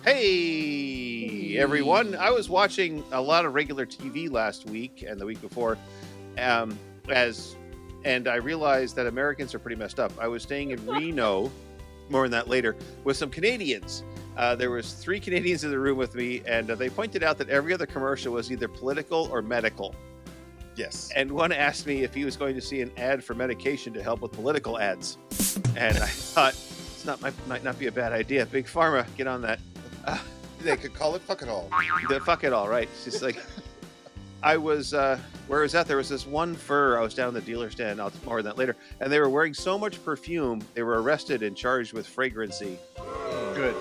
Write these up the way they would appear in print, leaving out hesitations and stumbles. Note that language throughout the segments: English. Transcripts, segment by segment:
Hey, everyone. I was watching a lot of regular TV last week and the week before, um, and I realized that Americans are pretty messed up. I was staying in Reno, more on that later, with some Canadians. There was 3 Canadians in the room with me, and they pointed out that every other commercial was either political or medical. Yes. And one asked me if he was going to see an ad for medication to help with political ads. And I thought, might not be a bad idea. Big Pharma, get on that. They could call it fuck it all. The fuck it all, right? It's just like I was where I was at. There was this one fur. I was down in the dealer stand. I'll more on that later. And they were wearing so much perfume, they were arrested and charged with fragrancy. Good.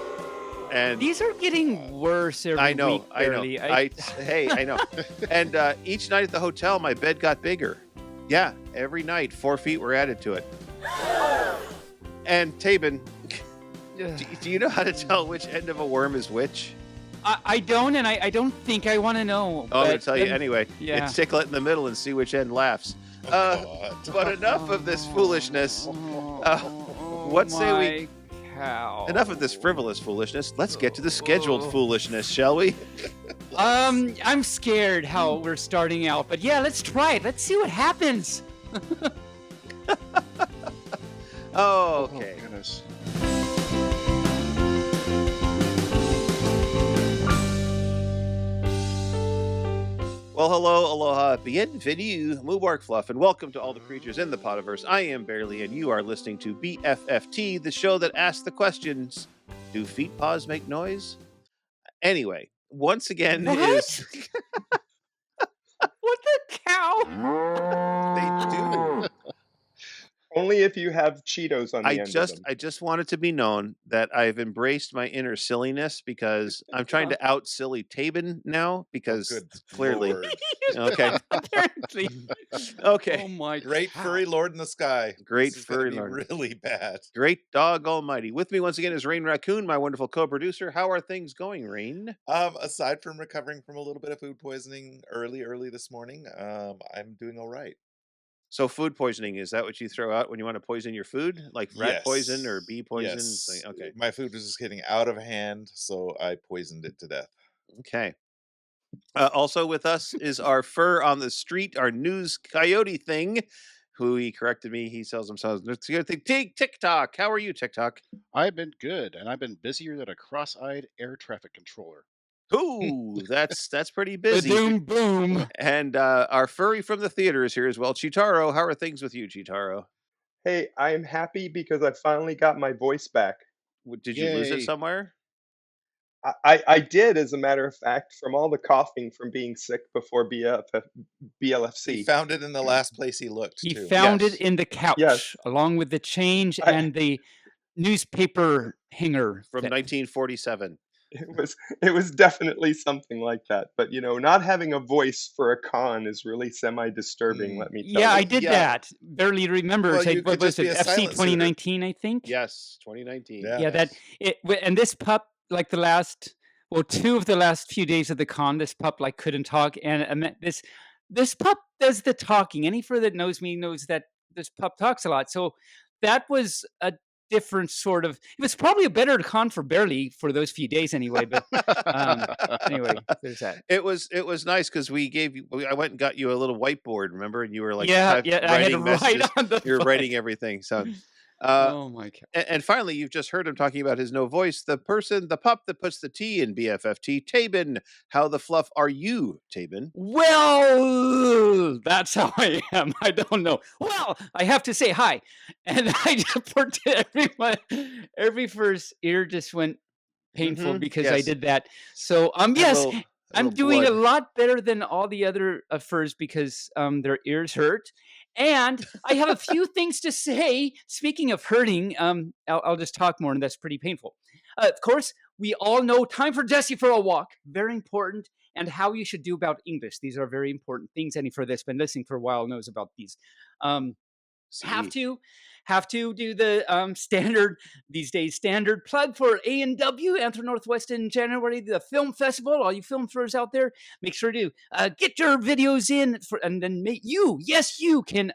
And these are getting worse every week. I know. I know. And each night at the hotel, my bed got bigger. Yeah, every night 4 feet were added to it. And Taebyn, do you know how to tell which end of a worm is which? I don't, and I don't think I want to know. Oh, I'm going to tell you anyway. Yeah. It's tickle it in the middle and see which end laughs. But enough of this foolishness. What say we... Cow. Enough of this frivolous foolishness. Let's get to the scheduled foolishness, shall we? I'm scared how we're starting out, but yeah, let's try it. Let's see what happens. Oh, okay. Oh, goodness. Well, hello, aloha, bienvenue, Moobarkfluff, and welcome to all the creatures in the Potiverse. I am Barely, and you are listening to BFFT, the show that asks the questions, do feet paws make noise? Anyway, once again is... What the cow? They do. Only if you have Cheetos on the end of them. I just want it to be known that I've embraced my inner silliness because I'm trying to out silly Taebyn now because clearly. Lord. Okay. Apparently. Okay. Oh my Great cow. furry lord in the sky. Great This is gonna furry be lord. Really bad. Great dog almighty. With me once again is Rayne Raccoon, my wonderful co-producer. How are things going, Rayne? Aside from recovering from a little bit of food poisoning early this morning, I'm doing all right. So food poisoning, is that what you throw out when you want to poison your food? Like rat Yes. poison or bee poison? Yes. Okay. My food was just getting out of hand, so I poisoned it to death. Okay. Also with us is our fur on the street, our news coyote thing, who he corrected me. He sells himself TickTock. How are you, TickTock? I've been good, and I've been busier than a cross-eyed air traffic controller. Ooh, that's pretty busy. Boom, boom. And our furry from the theater is here as well. Cheetaro, how are things with you, Cheetaro? Hey, I am happy because I finally got my voice back. Did you lose it Yay. somewhere? I did, as a matter of fact, from all the coughing from being sick before He BLFC. found it in the last place he looked, He too. found Yes. it in the couch, Yes. along with the change I- and the newspaper hanger. From thing. 1947. It was definitely something like that. But not having a voice for a con is really semi-disturbing. Let me tell Yeah, you. I did Yeah. that. Barely remember. Well, It's like, you what could was just be it? a FC silent 2019, I think. Yes, 2019. Yeah. Yeah, and this pup, like two of the last few days of the con, this pup like couldn't talk, and this pup does the talking. Any fur that knows me knows that this pup talks a lot. So that was a different sort of. It was probably a better con for Barely for those few days anyway. But anyway, there's that. It was nice because I went and got you a little whiteboard, remember? And you were like, Yeah, I had to writing write messages. on the. You're phone. writing everything. So, Oh my god. and finally, you've just heard him talking about his no voice. The pup that puts the T in BFFT, Taebyn. How the fluff are you, Taebyn? Well, that's how I am. I don't know. Well, I have to say hi, and I just for every first ear just went painful because I yes. did that. So yes, I'm doing a lot better than all the other furs because their ears hurt. And I have a few things to say. Speaking of hurting, I'll just talk more, and that's pretty painful. Of course, we all know time for Jesse for a walk. Very important. And how you should do about English. These are very important things. Any fur that's been listening for a while knows about these. Have to do the standard plug for A&W, Anthro Northwest in January, the film festival. All you film furs out there, make sure to get your videos in, and then you can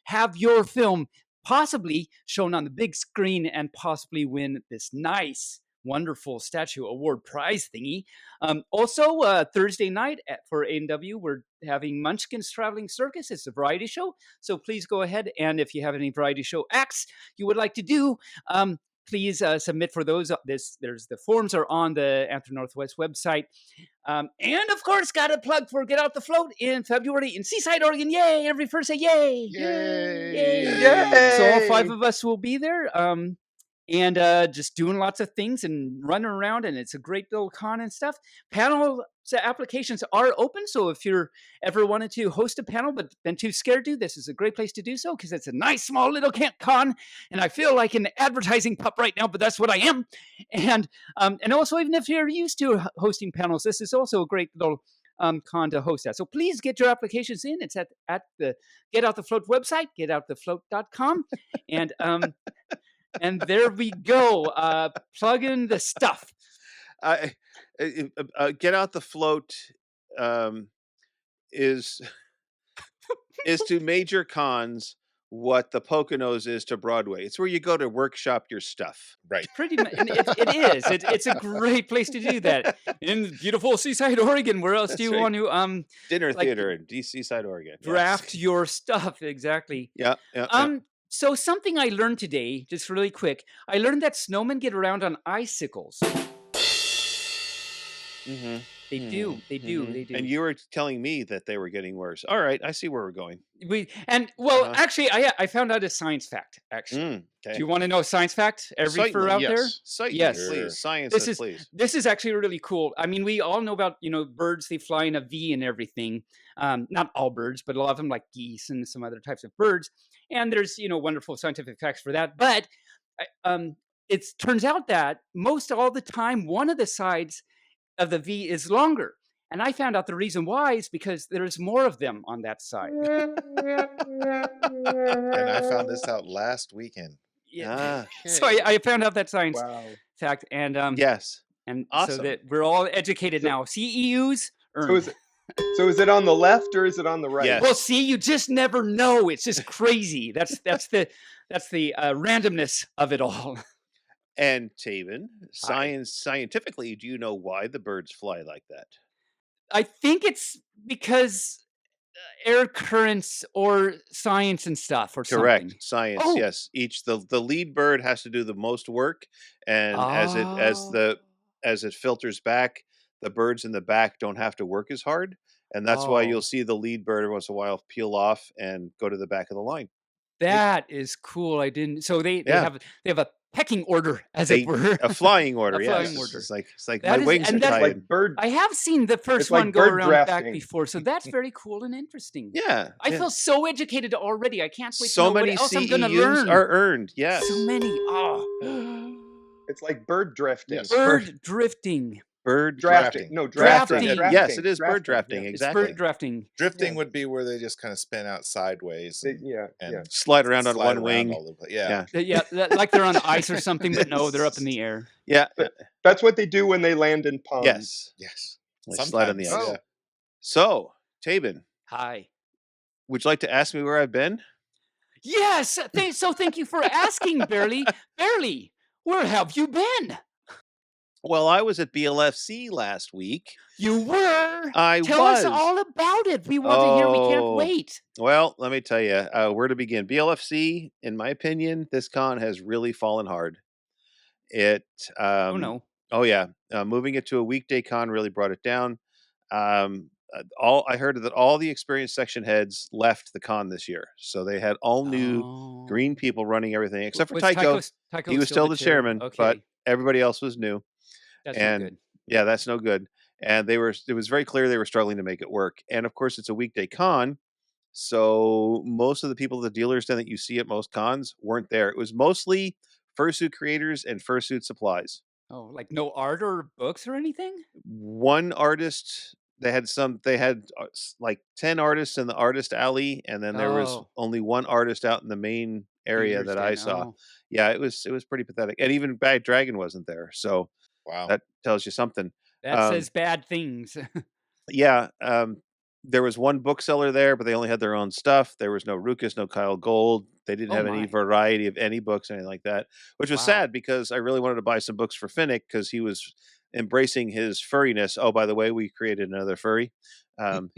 have your film possibly shown on the big screen and possibly win this nice wonderful statue award prize thingy. Also, Thursday night for A&W, we're having Munchkin's Traveling Circus. It's a variety show. So please go ahead. And if you have any variety show acts you would like to do, please submit for those. The forms are on the Anthem Northwest website. And of course, got a plug for Get Out the Float in February in Seaside, Oregon. Yay! Every first say yay! Yay! So all 5 of us will be there. And just doing lots of things and running around, and it's a great little con and stuff. Panel applications are open, so if you're ever wanted to host a panel but been too scared to, this is a great place to do so because it's a nice small little con, and I feel like an advertising pup right now, but that's what I am. And also, even if you're used to hosting panels, this is also a great little con to host at. So please get your applications in. It's at the Get Out the Float website, getoutthefloat.com, and and there we go. Plug in the stuff. Get Out the Float is to major cons what the Poconos is to Broadway. It's where you go to workshop your stuff. Right. Pretty much. It is. It's a great place to do that. In beautiful Seaside, Oregon. Where else do you want to dinner theater in Seaside, Oregon. Draft your stuff. Exactly. Yeah. So something I learned today, just really quick, I learned that snowmen get around on icicles. Mm-hmm. They do. And you were telling me that they were getting worse. All right, I see where we're going. Actually, I found out a science fact. Actually, okay. Do you want to know a science fact? Everyfur out there? Yes, please. Science, please. This is actually really cool. I mean, we all know about birds. They fly in a V and everything. Not all birds, but a lot of them, like geese and some other types of birds. And there's wonderful scientific facts for that. But it turns out that most all the time, one of the sides of the V is longer. And I found out the reason why is because there's more of them on that side. And I found this out last weekend. Yeah. So I found out that science fact. And yes. And awesome. So that we're all educated now. CEUs earned. So is it on the left or is it on the right? Yes. Well, see, you just never know. It's just crazy. That's the randomness of it all. And Taebyn, scientifically, do you know why the birds fly like that? I think it's because air currents or science and stuff or Correct. Something. Science, yes. The lead bird has to do the most work, and as it filters back, the birds in the back don't have to work as hard, and that's why you'll see the lead bird every once in a while peel off and go to the back of the line. That is cool. I didn't. So they have a pecking order, as it were. A flying order, order. It's like my wings are tied. Like bird. I have seen the first one go around back before, so that's very cool and interesting. Yeah. I feel so educated already. I can't wait so to know many what else CEUs I'm going to learn. are earned, yes. So many. It's like bird drifting. Yes. Bird drifting. Bird drafting. No, drafting. Yes, it is bird drafting. Yeah. Exactly. It's bird drafting. Drifting would be where they just kind of spin out sideways. And slide around on one wing. Like they're on ice or something, but no, they're up in the air. Yeah. That's what they do when they land in ponds. Yes. They slide on the ice. Yeah. So, Taebyn. Hi. Would you like to ask me where I've been? Yes. Thank you for asking, Barely. Barely, where have you been? Well, I was at BLFC last week. You were? Tell us all about it. We want to hear. We can't wait. Well, let me tell you where to begin. BLFC, in my opinion, this con has really fallen hard. Oh, no. Oh, yeah. Moving it to a weekday con really brought it down. I heard that all the experienced section heads left the con this year. So they had all new green people running everything, except for Tycho. He was still the chairman, but everybody else was new. That's no good. Yeah, that's no good. And it was very clear they were struggling to make it work. And of course, it's a weekday con. So most of the people, the dealers that you see at most cons weren't there. It was mostly fursuit creators and fursuit supplies. Oh, like no art or books or anything? One artist, they had like 10 artists in the artist alley. And then there was only one artist out in the main area that I saw. Yeah, it was pretty pathetic. And even Bad Dragon wasn't there. So wow, that tells you something. That says bad things. Yeah. there was one bookseller there, but they only had their own stuff. There was no Ruckus, no Kyle Gold. They didn't Oh have any my. variety of any books, anything like that, which was Wow. sad because I really wanted to buy some books for Finnick because he was embracing his furriness. Oh, by the way, we created another furry. Um,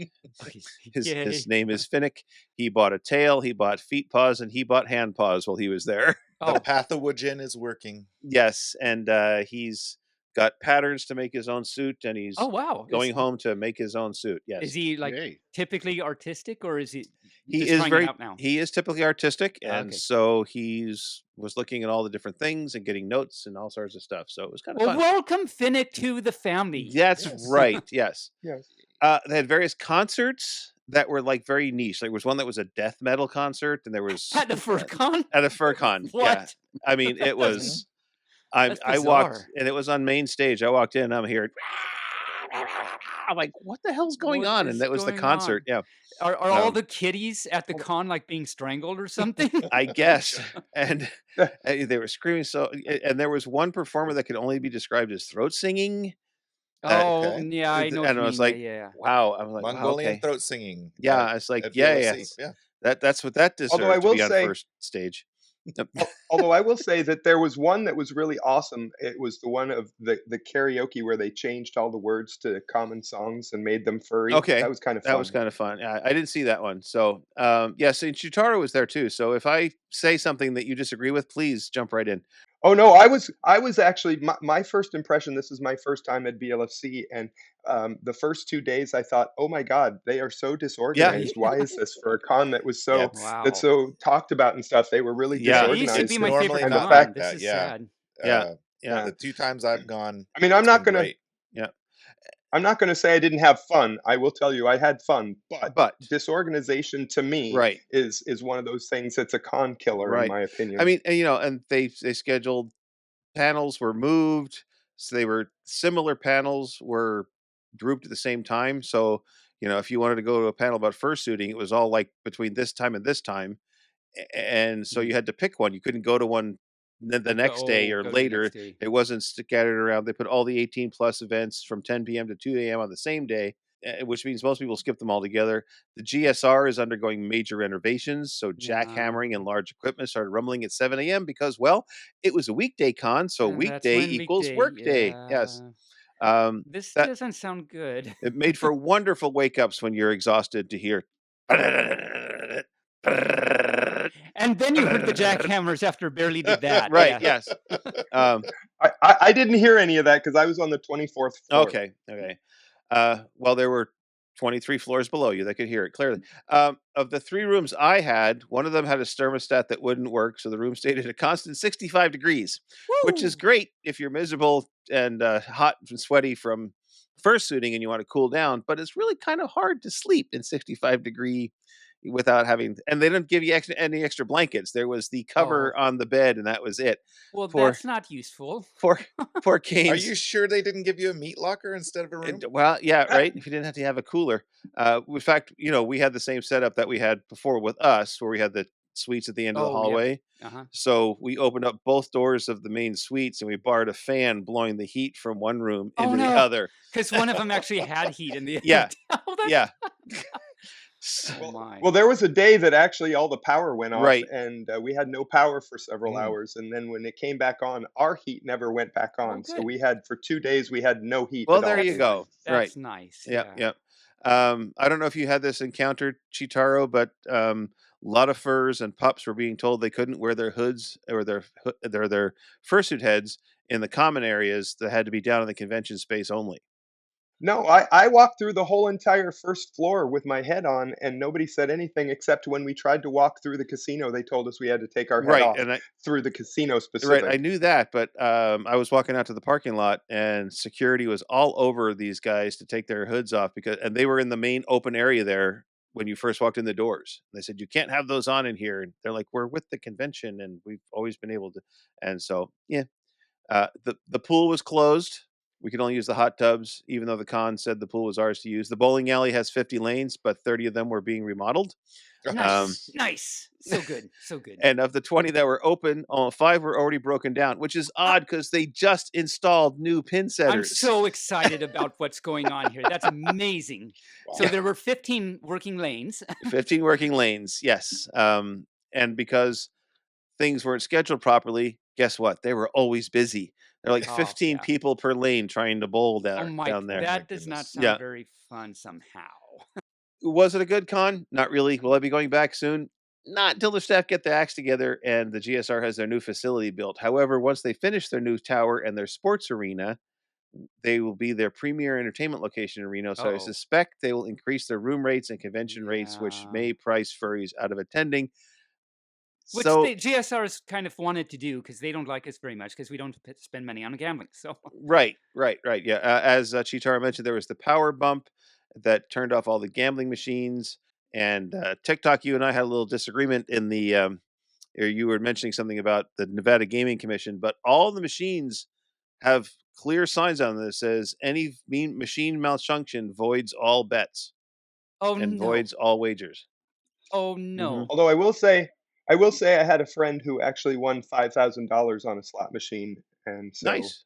his Yay. name is Finnick. He bought a tail, he bought feet paws, and he bought hand paws while he was there. The Oh, pathogen is working. Yes, and he's got patterns to make his own suit, and he's oh wow. going home to make his own suit. Is Yes, he like Yay. typically artistic, or is he he just is trying it very out now? he is typically artistic, and Okay. so was looking at all the different things and getting notes and all sorts of stuff. So it was kind of Well, fun. welcome Finnick to the family. That's Yes. right. Yes. Yes. They had various concerts that were like very niche. There was one that was a death metal concert, and there was At the FurCon? at a FurCon. Yeah, What? I mean it was. That's I walked, bizarre. and it was on main stage. I walked in, I'm here. I'm like, what the hell's going What on? is And that was the going concert. on? Yeah, Are all Um, the kitties at the con like being strangled or something? I guess. And they were screaming. So, and there was one performer that could only be described as throat singing. Oh, Okay. yeah, I know what And you I mean. was like, yeah. wow. I was like, wow, Mongolian okay. throat singing. Yeah, I was like, at yeah, VLC. yes. Yeah. That's what that Although I deserves to will be on say- first stage. Although I will say that there was one that was really awesome. It was the one of the karaoke where they changed all the words to common songs and made them furry. Okay, That was kind of fun. That was kind of fun. I didn't see that one. So, yes, and Cheetaro was there too. So if I say something that you disagree with, please jump right in. Oh no, I was actually my first impression. This is my first time at BLFC, and the first 2 days I thought, oh my God, they are so disorganized. Why is this for a con that was so Yep. Wow. that's so talked about and stuff? They were really Yeah. It used to disorganized. be my normally favorite and the con. fact- This that, is yeah. sad. Yeah. Yeah. The 2 times I've gone, I mean, I'm it's not been gonna great. I'm not gonna say I didn't have fun. I will tell you I had fun, But disorganization to me right. is one of those things that's a con killer Right. in my opinion. I mean, and, and they scheduled panels were moved, so they were similar panels were grouped at the same time. So, if you wanted to go to a panel about fursuiting, it was all like between this time and this time, and so you had to pick one. You couldn't go to one the next day or go to the next later. day. It wasn't scattered around. They put all the 18 plus events from 10 p.m. to 2 a.m. on the same day, which means most people skip them all together. The GSR is undergoing major renovations, so jackhammering and large equipment started rumbling at 7 a.m. because, well, it was a weekday con, so And that's weekday when equals weekday, workday. Yes. This that- doesn't sound good. It made for wonderful wake ups when you're exhausted to hear. And then you heard the jackhammers after barely did that. Right. Yeah. Yes. Um, I didn't hear any of that because I was on the 24th floor. Okay. Well, there were 23 floors below you. They could hear it clearly. Of the 3 rooms I had, one of them had a thermostat that wouldn't work, so the room stayed at a constant 65 degrees, which is great if you're miserable and hot and sweaty from fursuiting and you want to cool down. But it's really kind of hard to sleep in 65-degree without having. And they didn't give you any extra blankets. There was the cover on the bed, and that was it. Well, For- that's not useful. Poor Canes. Are you sure they didn't give you a meat locker instead of a room? Well, yeah, right. If you didn't have to have a cooler. In fact, we had the same setup that we had before with us, where we had the suites at the end of the Oh, yeah. hallway. Uh-huh. So we opened up both doors of the main suites, and we borrowed a fan blowing the heat from one room Oh, into no. the other. Because one of them actually had heat in the Yeah. Oh, that's... Yeah. Oh, my. Well, there was a day that actually all the power went off, Right. and we had no power for several Mm. hours. And then when it came back on, our heat never went back on. So good. we had for 2 days we had no heat. Well, at there all. you go. Right. That's nice. Yep. I don't know if you had this encounter, Cheetaro, but a lot of furs and pups were being told they couldn't wear their hoods or their fursuit heads in the common areas. That had to be down in the convention space only. No, I walked through the whole entire first floor with my head on, and nobody said anything except when we tried to walk through the casino, they told us we had to take our head off And through the casino specific. I knew that, but I was walking out to the parking lot, and security was all over these guys to take their hoods off and they were in the main open area there when you first walked in the doors. They said, you can't have those on in here. And they're like, we're with the convention, and we've always been able to. And so, yeah, the pool was closed. We could only use the hot tubs, even though the con said the pool was ours to use. The bowling alley has 50 lanes, but 30 of them were being remodeled. Nice. So good. And of the 20 that were open, 5 were already broken down, which is odd because they just installed new pin setters. I'm so excited about what's going on here. That's amazing. Wow. So there were 15 working lanes. 15 working lanes, yes. And because things weren't scheduled properly, guess what? They were always busy. They're like 15 people per lane trying to bowl down there. That does not sound very fun somehow. Was it a good con? Not really. Will I be going back soon? Not until the staff get the acts together and the GSR has their new facility built. However, once they finish their new tower and their sports arena, they will be their premier entertainment location in Reno. So I suspect they will increase their room rates and convention rates, which may price furries out of attending. Which the GSRs kind of wanted to do because they don't like us very much because we don't spend money on gambling. So right. Yeah, as Cheetaro mentioned, there was the power bump that turned off all the gambling machines. And TickTock, you and I had a little disagreement in the. Or you were mentioning something about the Nevada Gaming Commission, but all the machines have clear signs on them that says any machine malfunction voids all bets. And voids all wagers. Oh no! Mm-hmm. Although I will say I had a friend who actually won $5,000 on a slot machine, and so nice.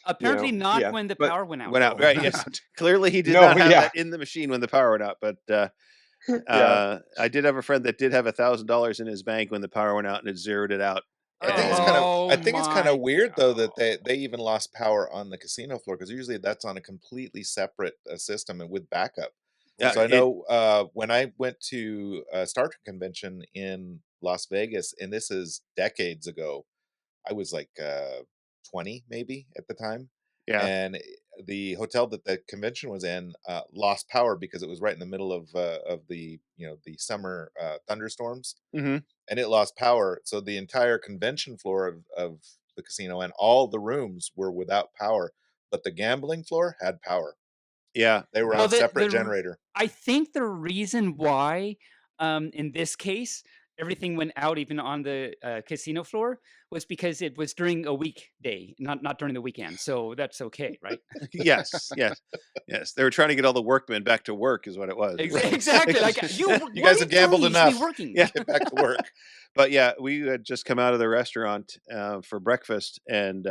Apparently not when the power went out. Right? Yes. Clearly, he did not have that in the machine when the power went out. But I did have a friend that did have $1,000 in his bank when the power went out, and it zeroed it out. I think it's kind of weird though that they even lost power on the casino floor because usually that's on a completely separate system and with backup. Yeah, so I know when I went to a Star Trek convention in Las Vegas, and this is decades ago, I was like 20 maybe at the time. Yeah. And the hotel that the convention was in lost power because it was right in the middle of the the summer thunderstorms. Mm-hmm. And it lost power. So the entire convention floor of the casino and all the rooms were without power, but the gambling floor had power. Yeah. They were on a separate generator. I think the reason why, in this case, everything went out even on the casino floor was because it was during a weekday, not during the weekend. So that's okay, right? Yes. They were trying to get all the workmen back to work is what it was. Exactly. Like you guys have gambled enough. Yeah, get back to work. But yeah, we had just come out of the restaurant for breakfast, and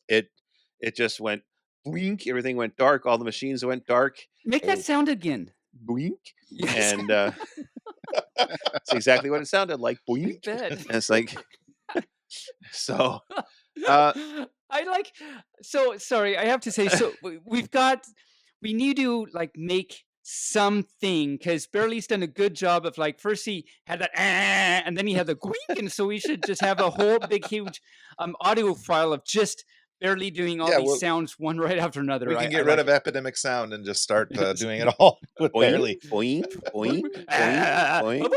it just went blink. Everything went dark. All the machines went dark. Make that sound again. Blink. Yes. And it's exactly what it sounded like. Boink. And it's like, so. Sorry, I have to say, so we need to like make something because Barely's done a good job of like, first he had that and then he had the squeak, and so we should just have a whole big huge audio file of just Barely doing all these sounds one right after another. We can get rid of epidemic sound and just start doing it all with Barely. Boing, boing, boing,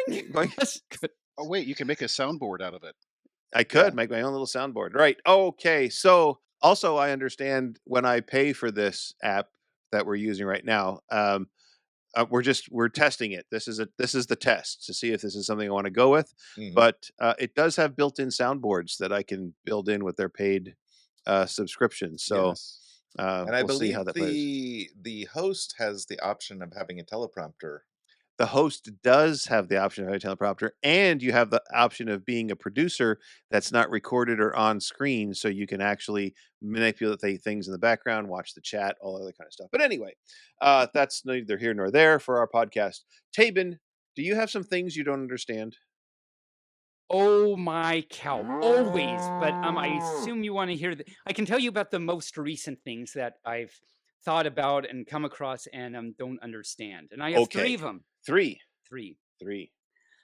boing, boing. That's good. Oh wait, you can make a soundboard out of it. I could make my own little soundboard. Right. Okay. So also I understand when I pay for this app that we're using right now, we're testing it. This is the test to see if this is something I want to go with. Mm-hmm. But it does have built-in soundboards that I can build in with their paid subscriptions. So and I believe the host has the option of having a teleprompter. The host does have the option of a teleprompter, and you have the option of being a producer that's not recorded or on screen, so you can actually manipulate things in the background, watch the chat, all other kind of stuff. But anyway, that's neither here nor there for our podcast. Taebyn, do you have some things you don't understand? Oh my cow! Always, but I assume you want to hear. I can tell you about the most recent things that I've thought about and come across and don't understand, and I have 3 of them. Three.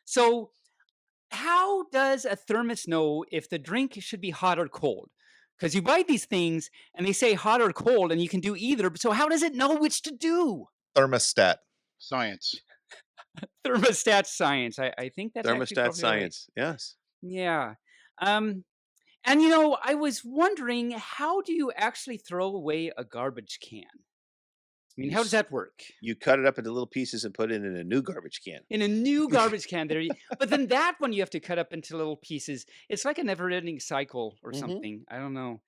So, how does a thermos know if the drink should be hot or cold? Because you buy these things and they say hot or cold, and you can do either. So, how does it know which to do? Thermostat science. Thermostat science. I think that's thermostat science. Right. Yes. Yeah. And I was wondering, how do you actually throw away a garbage can? I mean, how does that work? You cut it up into little pieces and put it in a new garbage can. In a new garbage can. But then that one you have to cut up into little pieces. It's like a never-ending cycle or something. I don't know.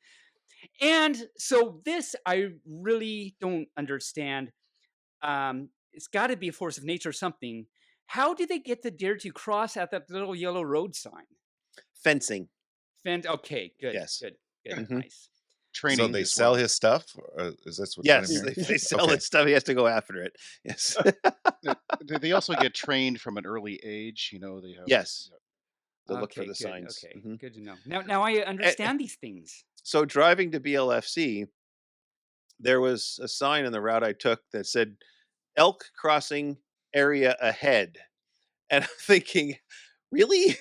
And so this I really don't understand. It's got to be a force of nature or something. How do they get the deer to cross at that little yellow road sign? Fencing. Okay, good. Yes. Good. Mhm. Nice. Training. So they as sell well. his stuff? Or is this what Yes, I'm hearing? they sell Okay. its stuff. He has to go after it. Yes. They also get trained from an early age. You know, they have. Yes. To Okay, look for the good. signs. Okay, Mhm. good to know. Now I understand these things. So driving to BLFC, there was a sign on the route I took that said elk crossing area ahead. And I'm thinking, really?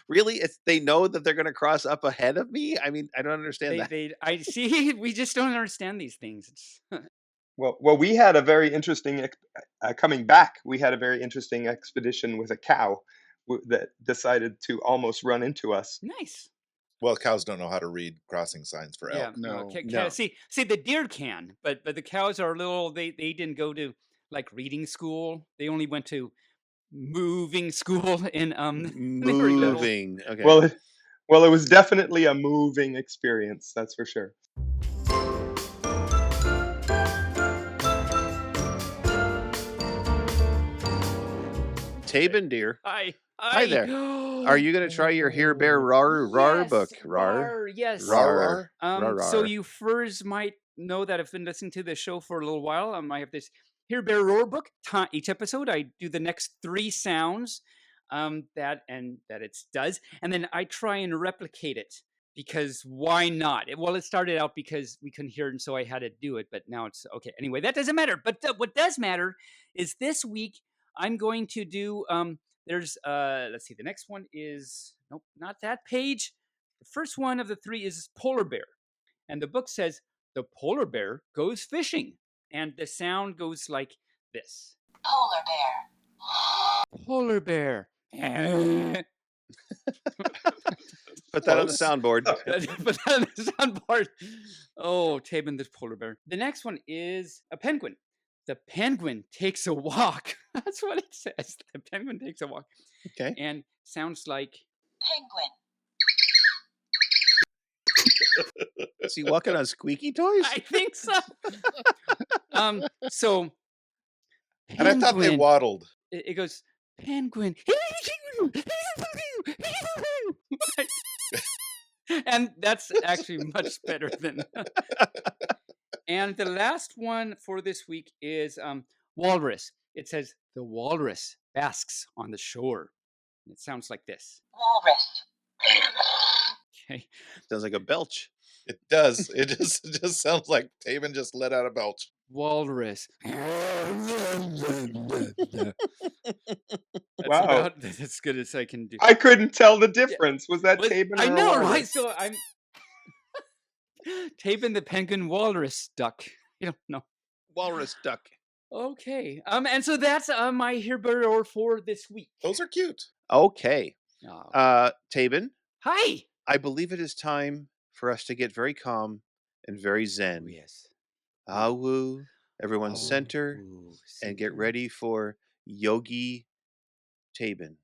Really? They know that they're going to cross up ahead of me? I mean, I don't understand that. I see. We just don't understand these things. Well, we had a very interesting coming back. We had a very interesting expedition with a cow that decided to almost run into us. Nice. Well, cows don't know how to read crossing signs for elk. No. No. See, the deer can, but the cows are little. They didn't go to like reading school. They only went to moving school in they were little. Moving. Okay. Well, it was definitely a moving experience. That's for sure. Taebyn deer. Hi there. Are you going to try your Here Bear Rar book? Rar. Yes. Rar. So you furs might know that I've been listening to this show for a little while. I have this Here Bear Roar book. Each episode, I do the next 3 sounds that it does, and then I try and replicate it because why not? Well, it started out because we couldn't hear it, and so I had to do it. But now it's okay. Anyway, that doesn't matter. But what does matter is this week I'm going to do. There's let's see. The next one is nope, not that page. The first one of the 3 is polar bear, and the book says the polar bear goes fishing, and the sound goes like this: Polar bear. Polar bear. Put that on the soundboard. Put that on the soundboard. Oh, Taebyn, this polar bear. The next one is a penguin. The penguin takes a walk. That's what it says. The penguin takes a walk. Okay. And sounds like Penguin. Is he walking on squeaky toys? I think so. So And I thought they waddled. It goes penguin. And that's actually much better than. And the last one for this week is walrus. It says the walrus basks on the shore. And it sounds like this. Walrus. Okay. Sounds like a belch. It does. It just sounds like Taebyn just let out a belch. Walrus. Wow. About as good as I can do. I couldn't tell the difference. Was that Taebyn or I know, Walrus? right? So I'm Taebyn the penguin walrus duck. You don't know. Walrus duck. Okay. And so that's my Here Bear for this week. Those are cute. Okay. Oh. Taebyn. Hi. I believe it is time for us to get very calm and very zen. Oh, yes. Awu. Everyone center and get ready for Yogi Taebyn.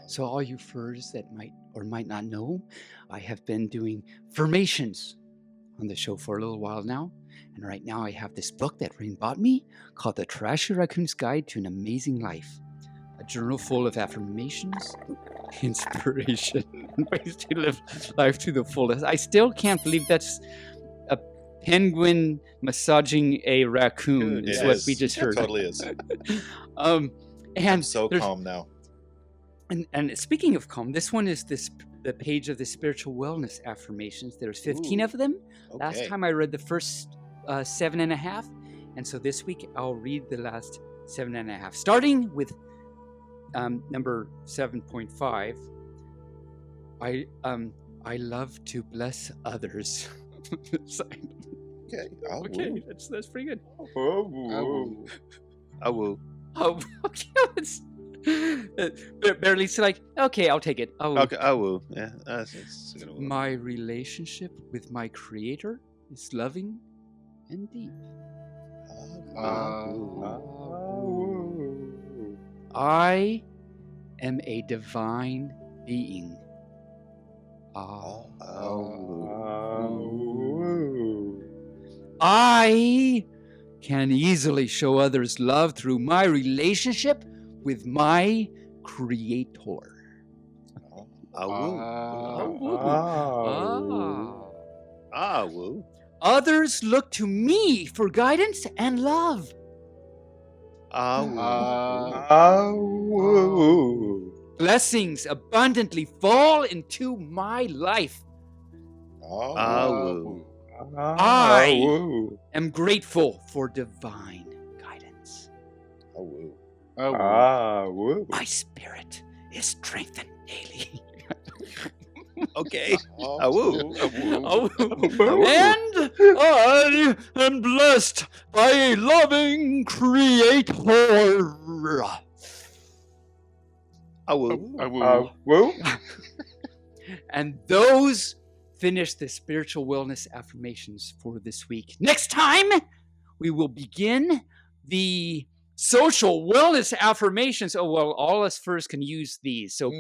So all you furs that might or might not know, I have been doing Furmations on the show for a little while now. And right now I have this book that Rayne bought me called The Trashy Raccoon's Guide to an Amazing Life. A journal full of affirmations, inspiration, and ways to live life to the fullest. I still can't believe that's a penguin massaging a raccoon is what we just heard. It totally is. And I'm so calm now. And speaking of calm, this one is the page of the spiritual wellness affirmations. There's 15 of them. Okay. Last time I read the first 7.5, and so this week I'll read the last 7.5, starting with number 7.5. I love to bless others. Okay. Okay, that's pretty good. Oh. Awu. Oh, okay. Barely's like, okay, I'll take it. Okay, I will. Yeah, it's gonna woo. My relationship with my creator is loving and deep. I am a divine being. I can easily show others love through my relationship with my creator. Woo. Others look to me for guidance and love. Blessings abundantly fall into my life. I am grateful for divine guidance. My spirit is strengthened daily. Okay. Woo. And I am blessed by a loving creator. Woo. And those finish the spiritual wellness affirmations for this week. Next time, we will begin the social wellness affirmations. Oh, well, all us furs can use these. So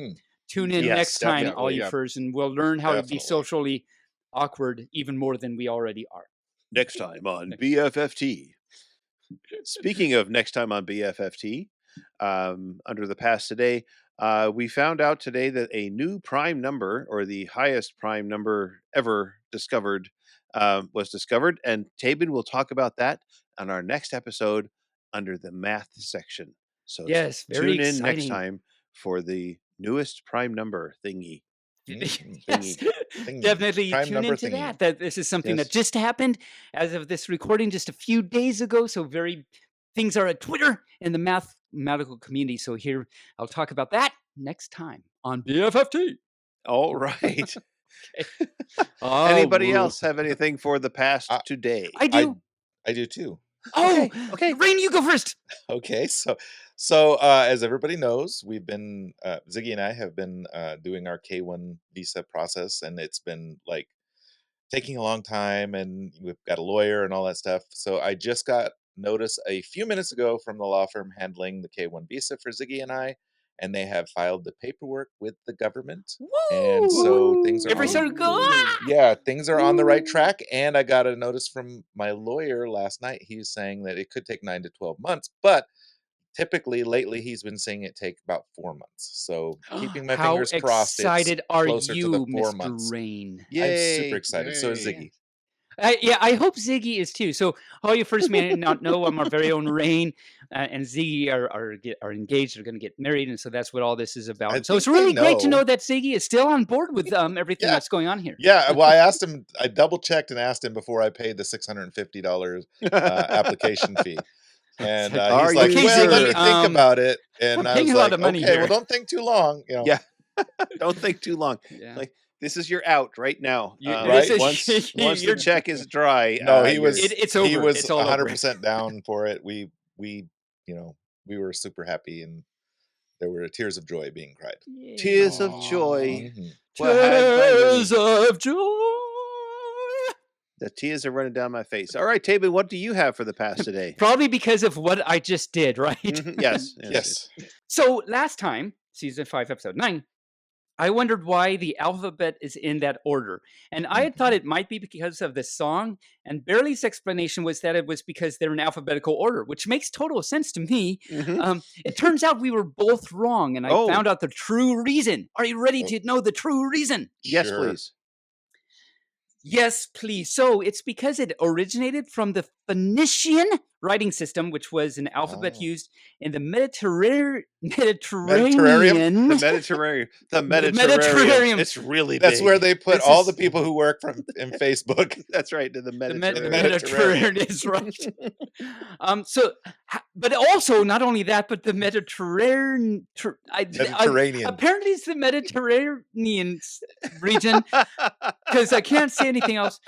tune in next time, all you furs, and we'll learn how to be socially awkward even more than we already are. Next time on BFFT. Speaking of next time on BFFT, under the past today, we found out today that a new prime number, or the highest prime number ever discovered, was discovered. And Taebyn will talk about that on our next episode under the math section. So yes, very tune in exciting. next time for the newest prime number thingy. Yes, definitely Prime tune number into thingy. that. This is something that just happened as of this recording just a few days ago. So things are at Twitter in the mathematical community. So here I'll talk about that next time on BFFT. All right. Anybody else have anything for the past today? I do. I do too. Oh, okay. Rayne, you go first. Okay, so as everybody knows, we've been Ziggy and I have been doing our K1 visa process, and it's been like taking a long time, and we've got a lawyer and all that stuff. So I just got notice a few minutes ago from the law firm handling the K1 visa for Ziggy and I, and they have filed the paperwork with the government. Woo! And so things are things are on the right track. And I got a notice from my lawyer last night. He's saying that it could take 9 to 12 months, but typically lately he's been saying it take about 4 months. So keeping my fingers crossed. How excited are closer to you, the 4 Mr. months. Rayne? I'm super excited. So is Ziggy. I hope Ziggy is too. So all you first may not know, I'm our very own Rayne, and Ziggy are engaged. They're going to get married, and so that's what all this is about. So it's really great to know that Ziggy is still on board with everything that's going on here. Yeah, well, I asked him. I double checked and asked him before I paid the $650 application fee. And he's like, "Well, let me think about it." And I was like, "Okay, well, don't think too long." You know? Yeah, don't think too long. Yeah. Like, this is your out right now. Right? Once the check is dry. No, he was. It's over. He was it's all 100% down for it. We were super happy, and there were tears of joy being cried. Yeah. Tears of joy. Tears of joy. The tears are running down my face. All right, Taebyn, what do you have for the past today? Probably because of what I just did, right? Yes. So last time, season 5, episode 9, I wondered why the alphabet is in that order. And I had thought it might be because of the song. And Barely's explanation was that it was because they're in alphabetical order, which makes total sense to me. It turns out we were both wrong. And I found out the true reason. Are you ready to know the true reason? Yes, please. Yes, please. So it's because it originated from the Phoenician writing system, which was an alphabet used in the Mediterranean. The Mediterranean. It's really That's big. Where they put all the people who work in Facebook. That's right. The Mediterranean. Mediterranean is right. But also not only that, but the Mediterranean. Apparently, it's the Mediterranean region because I can't say anything else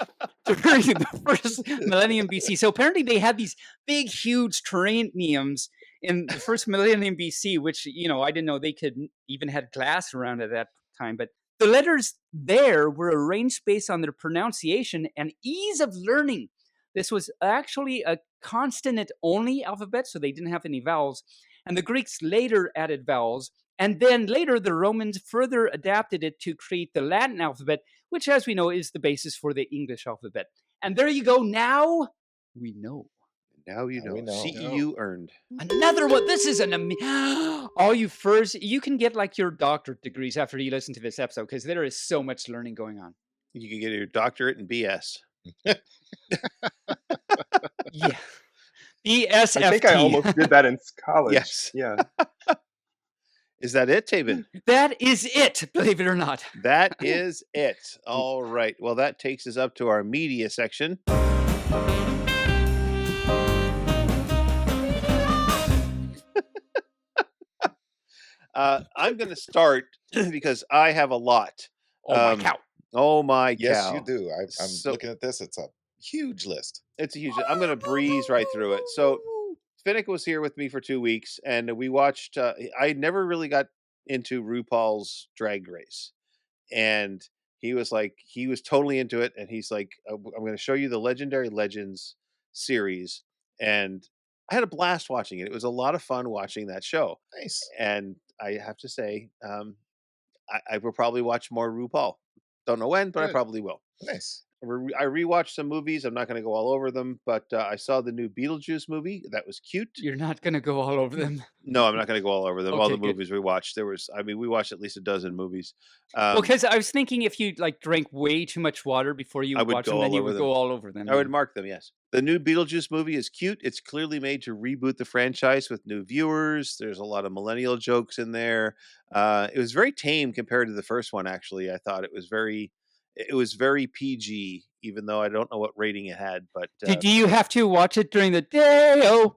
during the first millennium BC. So apparently, they had these big, huge terraniums in the first millennium BC, which, I didn't know they could even had glass around at that time, but the letters there were arranged based on their pronunciation and ease of learning. This was actually a consonant-only alphabet, so they didn't have any vowels. And the Greeks later added vowels. And then later, the Romans further adapted it to create the Latin alphabet, which, as we know, is the basis for the English alphabet. And there you go. Now we know. Now you know. CEU earned. Another one. This is all you furs. You can get like your doctorate degrees after you listen to this episode because there is so much learning going on. You can get your doctorate in BS. Yeah. BFFT. I think I almost did that in college. Yes. Yeah. Is that it, Taebyn? That is it, believe it or not. That is it. All right. Well, that takes us up to our media section. I'm going to start because I have a lot. Oh, my cow. Oh, my cow. Yes, you do. I'm looking at this. It's a huge list. It's a huge list. I'm going to breeze right through it. So Finnick was here with me for 2 weeks, and we watched. I never really got into RuPaul's Drag Race, and he was totally into it, and he's like, I'm going to show you the Legendary Legends series, and I had a blast watching it. It was a lot of fun watching that show. Nice. And I have to say, I will probably watch more RuPaul. Don't know when, but I probably will. Nice. I rewatched some movies. I'm not going to go all over them, but I saw the new Beetlejuice movie. That was cute. You're not going to go all over them? No, I'm not going to go all over them. Okay, all the good. movies we watched, we watched at least a dozen movies. Because I was thinking if you drank way too much water before you watch them, then you would go all over them. I would mark them, yes. The new Beetlejuice movie is cute. It's clearly made to reboot the franchise with new viewers. There's a lot of millennial jokes in there. It was very tame compared to the first one, actually. I thought it was very PG, even though I don't know what rating it had. But do you have to watch it during the day? Oh,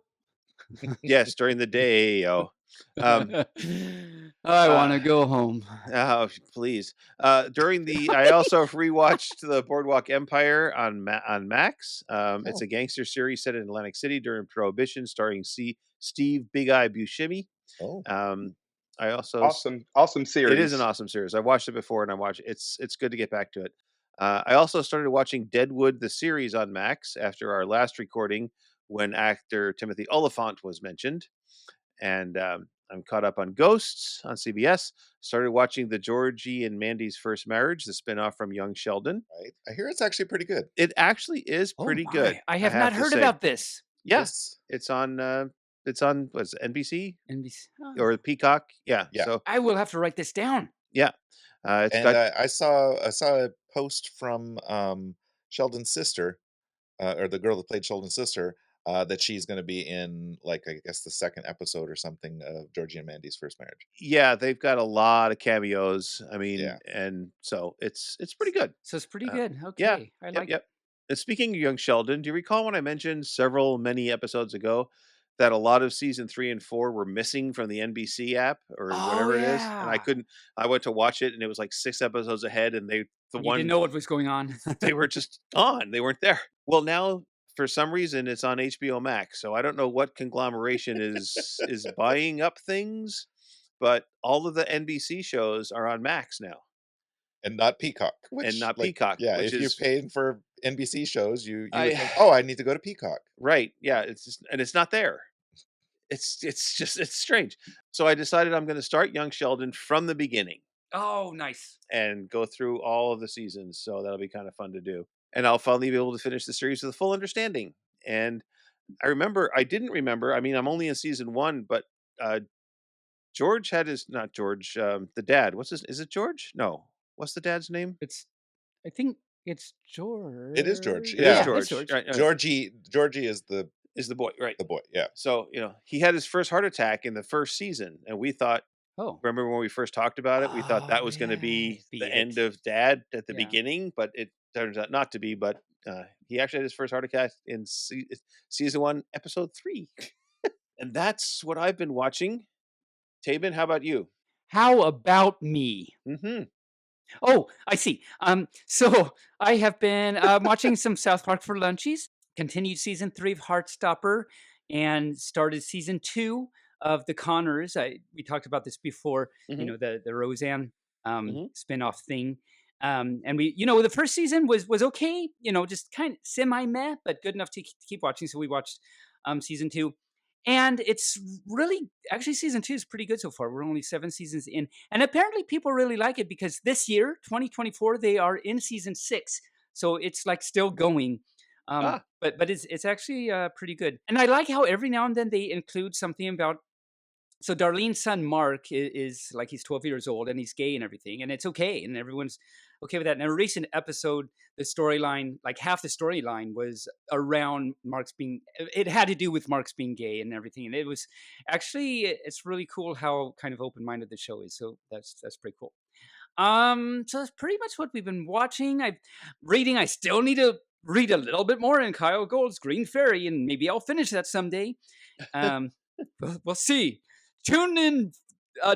yes, during the day. Oh, I want to go home. Oh, please. I also rewatched the Boardwalk Empire on Max. It's a gangster series set in Atlantic City during Prohibition, starring Steve Big Eye Buscemi. Oh. I also awesome series. It is an awesome series. I watched it before, and it's good to get back to it. I also started watching Deadwood the series on Max after our last recording when actor Timothy Oliphant was mentioned, and I'm caught up on Ghosts on CBS. Started watching the Georgie and Mandy's First Marriage, the spinoff from Young Sheldon. Right. I hear it's actually pretty good. It actually is pretty good. I have not heard about this. Yes, it's on. It's on what's it, NBC? NBC or Peacock? Yeah. So I will have to write this down. Yeah. I saw a post from Sheldon's sister, or the girl that played Sheldon's sister, that she's going to be in, like, I guess the second episode or something of Georgie and Mandy's First Marriage. Yeah, they've got a lot of cameos. I mean, and so it's pretty good. So it's pretty good. Okay, yeah, I like it. And speaking of Young Sheldon, do you recall when I mentioned many episodes ago that a lot of season 3 and 4 were missing from the NBC app or whatever it is? And I went to watch it, and it was like 6 episodes ahead, and you didn't know what was going on. They were just gone. They weren't there. Well, now for some reason it's on HBO Max. So I don't know what conglomeration is buying up things, but all of the NBC shows are on Max now. And not Peacock. Peacock. Yeah, if you're paying for NBC shows, you would think, I need to go to Peacock. Right. Yeah. It's not there. It's strange. So I decided I'm going to start Young Sheldon from the beginning. Oh, nice. And go through all of the seasons. So that'll be kind of fun to do. And I'll finally be able to finish the series with a full understanding. And I didn't remember. I mean, I'm only in season 1, but George had not George, the dad. Is it George? No. What's the dad's name? I think it's George. It is George. Yeah, it's George. George. Right. Georgie is the boy, right? The boy, yeah. So, he had his first heart attack in the first season, and we thought, remember when we first talked about it? We thought that was going to be the end of Dad at the beginning, but it turns out not to be. But he actually had his first heart attack in season 1, episode 3. And that's what I've been watching. Taebyn, how about you? How about me? Mm-hmm. Oh, I see. So I have been watching some South Park for lunchies. Continued season 3 of Heartstopper and started season 2 of The Connors. We talked about this before, Mm-hmm. The Roseanne Mm-hmm. spinoff thing. And we, the first season was okay, just kind of semi meh, but good enough to keep watching. So we watched season 2, and it's really actually season 2 is pretty good so far. We're only 7 seasons in, and apparently people really like it because this year, 2024, they are in season 6, so it's like still going. But it's actually pretty good, and I like how every now and then they include something about. So Darlene's son Mark is like, he's 12 years old and he's gay and everything, and it's okay, and everyone's okay with that. In a recent episode, the storyline, like half the storyline, was around Mark's being. It had to do with Mark's being gay and everything, and it was actually, it's really cool how kind of open minded the show is. So that's pretty cool. So that's pretty much what we've been watching. I still need to read a little bit more in Kyle Gold's Green Fairy, and maybe I'll finish that someday. We'll see. Tune in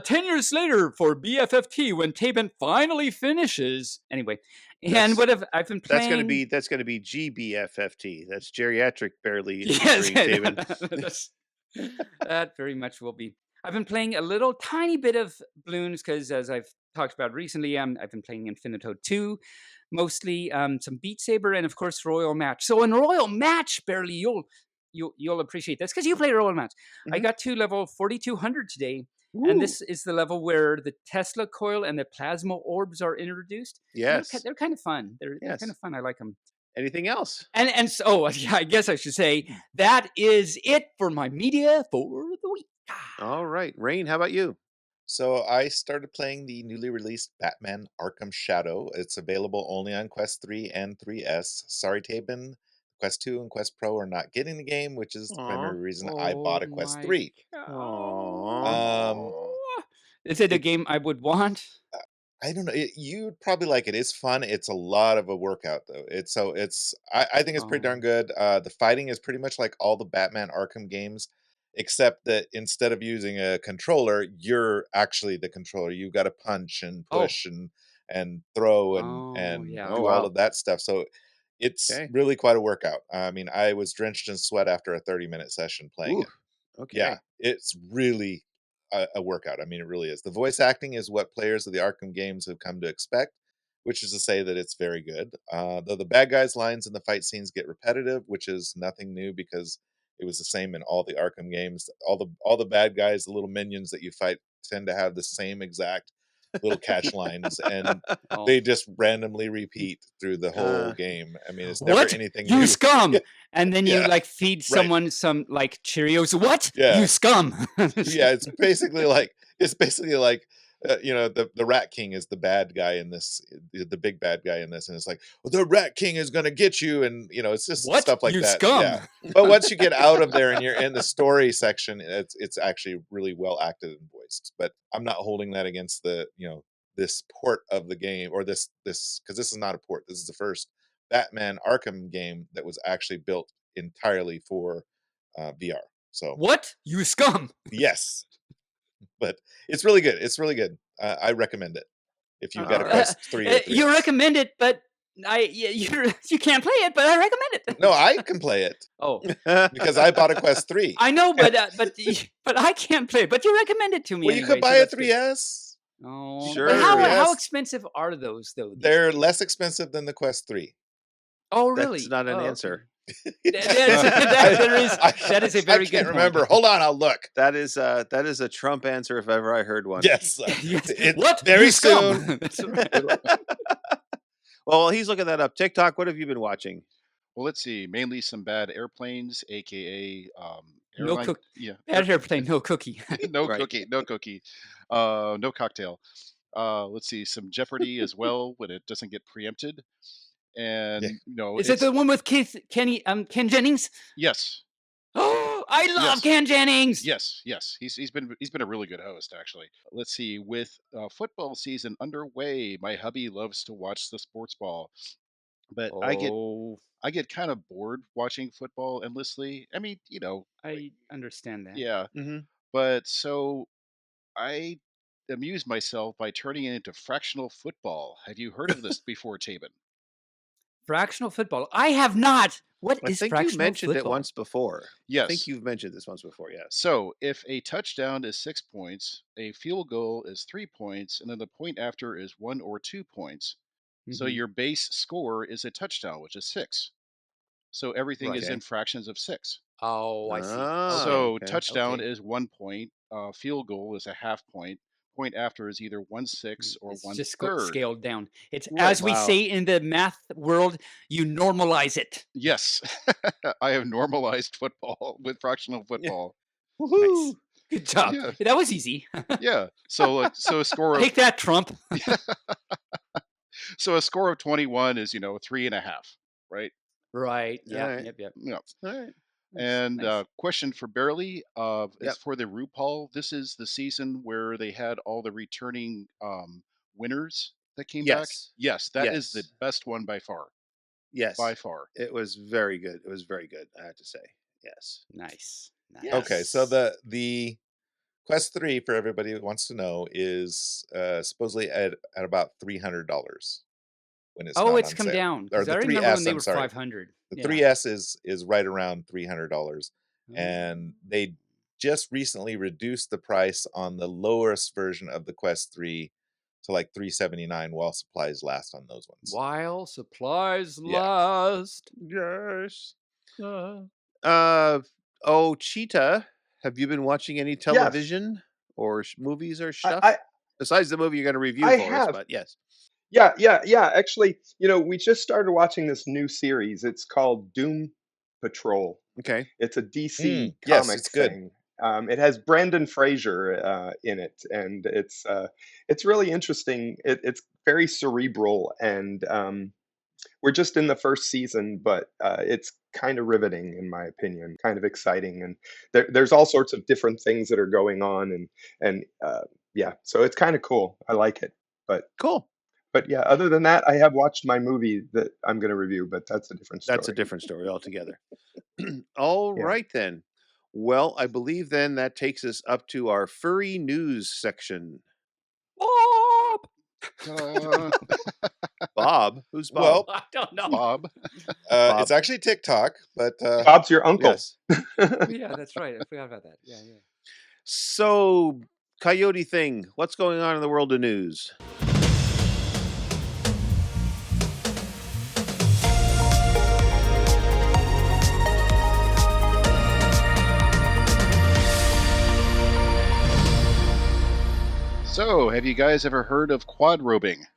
10 years later for BFFT when Taebyn finally finishes. Anyway, and what have I've been playing? That's gonna be GBFFT. That's geriatric barely Yes, Taebyn. That very much will be. I've been playing a little tiny bit of Bloons because, as I've talked about recently, I've been playing Infinito 2, mostly some Beat Saber, and of course Royal Match. So in Royal Match, barely you'll appreciate this because you play Royal Match. I got to level 4200 today. Ooh. And this is the level where the Tesla coil and the plasma orbs are introduced. Yes, they're kind of fun. They're kind of fun. I like them. Anything else? And so yeah, I guess I should say that is it for my media for the week. All right, Rayne, how about you? So I started playing the newly released Batman Arkham Shadow. It's available only on Quest 3 and 3S. Sorry, Taebyn, Quest 2 and Quest Pro are not getting the game, which is the primary reason I bought a Quest 3. Is it a game I would want? I don't know. You'd probably like it. It's fun. It's a lot of a workout, though. I think it's pretty darn good. The fighting is pretty much like all the Batman Arkham games, except that instead of using a controller, you're actually the controller. You've got to punch and push and throw and do all of that stuff. So it's really quite a workout. I mean, I was drenched in sweat after a 30-minute session playing it. Okay. Yeah, it's really a workout. I mean, it really is. The voice acting is what players of the Arkham games have come to expect, which is to say that it's very good. Though the bad guys' lines in the fight scenes get repetitive, which is nothing new because it was the same in all the Arkham games. All the bad guys, the little minions that you fight, tend to have the same exact little catch lines, and they just randomly repeat through the whole game. I mean, it's never anything you new. scum, and then you like feed someone some like Cheerios. What? You scum. Yeah, it's basically like the Rat King is the bad guy in this, the big bad guy in this, and it's like, well, the Rat King is gonna get you, and it's just stuff like that. Scum. Yeah. But once you get out of there and you're in the story section, it's actually really well acted and voiced. But I'm not holding that against the this port of the game, or this because this is not a port. This is the first Batman Arkham game that was actually built entirely for VR. So what? You scum. Yes. But it's really good. It's really good. I recommend it if you've got a Quest 3 or 3. You recommend it, but you can't play it, but I recommend it. No, I can play it. Oh, because I bought a Quest 3. I know, but I can't play it. But you recommend it to me. Well, anyway, you could buy a 3S. Oh, sure. But how expensive are those though? They're less expensive than the Quest 3. Oh, really? That's not an answer. That is a very good. I can't remember. Hold on, I'll look. That is a Trump answer if ever I heard one. Yes. What? Very soon. Well, while he's looking that up, TikTok, what have you been watching? Well, let's see. Mainly some bad airplanes, aka no cookie. Yeah, bad airplane, no cookie. No cookie, no cookie, no cocktail. Let's see, some Jeopardy as well when it doesn't get preempted. And is it the one with Ken Jennings? Yes. Oh, I love Ken Jennings. Yes. He's been a really good host, actually. Let's see. With football season underway, my hubby loves to watch the sports ball, but I get kind of bored watching football endlessly. I mean, I understand that. Yeah. Mm-hmm. But so I amuse myself by turning it into fractional football. Have you heard of this before, Taebyn? Fractional football. I have not. What I is think fractional you mentioned football? it once before. Yes. I think you've mentioned this once before, yes. So if a touchdown is 6 points, a field goal is 3 points, and then the point after is 1 or 2 points. So your base score is a touchdown, which is 6. So everything is in fractions of 6. Oh, I see. So touchdown is 1 point. Field goal is a half point. Point after is either 1/6 or It's 1/3. just scaled down. It's Right, as we say in the math world, you normalize it. Yes, I have normalized football with fractional football. Nice. Good job. Yeah. That was easy. Yeah. So a score of Take that, Trump. so a score of 21 is 3.5, right? Right. Yeah. Alright. Yep. Yeah. All right. And nice. question for Barely is Yep. for the RuPaul. This is the season where they had all the returning winners that came back. Yes, that is the best one by far. Yes. By far. It was very good. It was very good, I have to say. Yes. Nice. Okay, so the Quest 3, for everybody who wants to know, is supposedly at about $300 when it's not it's on come sale. down. Or Because I the remember 3S, when they I'm were sorry. 500. The 3S is right around $300, and they just recently reduced the price on the lowest version of the Quest 3 to like $379 while supplies last on those ones. While supplies last. Yes. Cheetah, have you been watching any television or movies or stuff? Besides the movie you're going to review for us, but yes. Yeah. Actually, we just started watching this new series. It's called Doom Patrol. Okay. It's a DC yes, comic it's good. thing. It has Brendan Fraser in it, and it's really interesting. It's very cerebral, and we're just in the first season, but it's kind of riveting in my opinion, kind of exciting, and there's all sorts of different things that are going on, and yeah, so it's kind of cool. I like it, but cool. But yeah, other than that, I have watched my movie that I'm going to review, but that's a different story. That's a different story altogether. All right, then. Well, I believe then that takes us up to our furry news section. Bob? Who's Bob? Well, I don't know. Bob. It's actually TickTock, but Bob's your uncle. Yes. Yeah, that's right. I forgot about that. Yeah. So, Coyote Thing, what's going on in the world of news? So, have you guys ever heard of quad robing?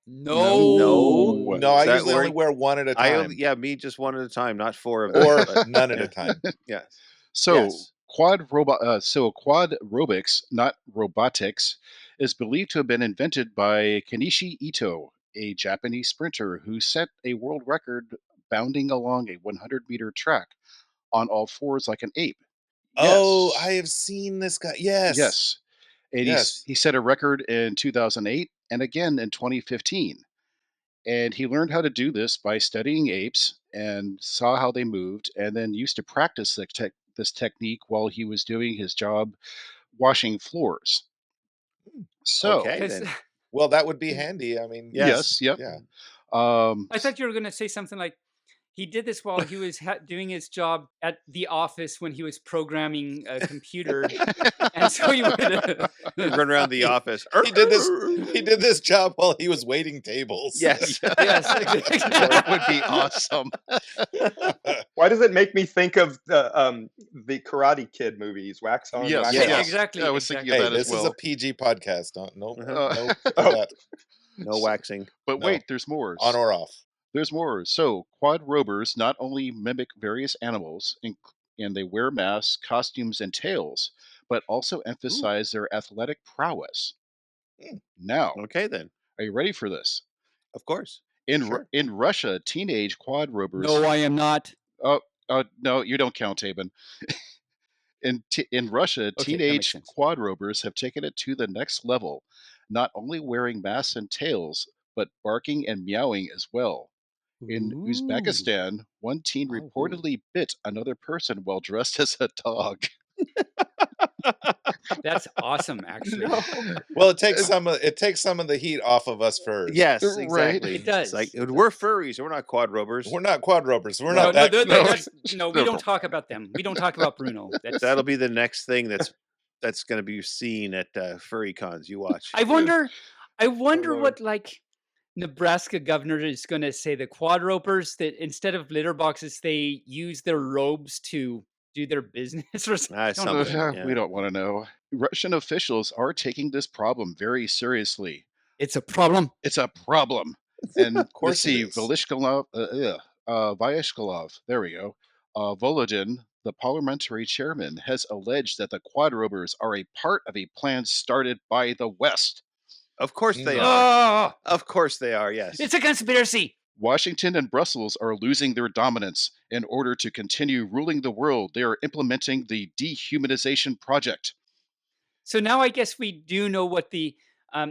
No. I usually only wear one at a time. Me just one at a time, not four of them. Or none at a time. Yes. So quad robotics, not robotics, is believed to have been invented by Kenichi Ito, a Japanese sprinter who set a world record bounding along a 100-meter track on all fours like an ape. Oh, I have seen this guy. Yes. And he set a record in 2008 and again in 2015. And he learned how to do this by studying apes and saw how they moved, and then used to practice this technique while he was doing his job washing floors. So, okay, then. Well, that would be handy. I mean, yes. Yeah. I thought you were going to say something like, he did this while he was doing his job at the office when he was programming a computer, and so he would run around the office. He did this job while he was waiting tables. Yes. That would be awesome. Why does it make me think of the Karate Kid movies? Wax on, wax off. Exactly. I was thinking of that as well. This is a PG podcast. No waxing. But wait, there's more. On or off. There's more. So, quad robers not only mimic various animals, and they wear masks, costumes, and tails, but also emphasize their athletic prowess. Now, okay, then. Are you ready for this? Of course. In Russia, teenage quad robers. No, I am not. No, you don't count, Taebyn. In Russia, teenage quad robers have taken it to the next level, not only wearing masks and tails, but barking and meowing as well. In Uzbekistan, one teen reportedly bit another person while dressed as a dog. That's awesome, actually. No. Well, it takes some of the heat off of us furs. Yes, Right. exactly. It does. It's like It we're does. furries. We're not quadropers. We're not quadropers. We're No, not no, that. we don't talk about them. We don't talk about Bruno. That'll be the next thing that's going to be seen at furry cons. You watch. I wonder Lord. what like Nebraska governor is going to say. The quadropers that instead of litter boxes, they use their robes to do their business or something. I don't know. Something. Yeah. We don't want to know. Russian officials are taking this problem very seriously. It's a problem. It's a problem. And Of course let's see, it is. Vyashkolov, there we go. Volodin, the parliamentary chairman, has alleged that the quadropers are a part of a plan started by the West. Of course they No. are. Of course they are. Yes. It's a conspiracy. Washington and Brussels are losing their dominance. In order to continue ruling the world, they are implementing the dehumanization project. So now I guess we do know what the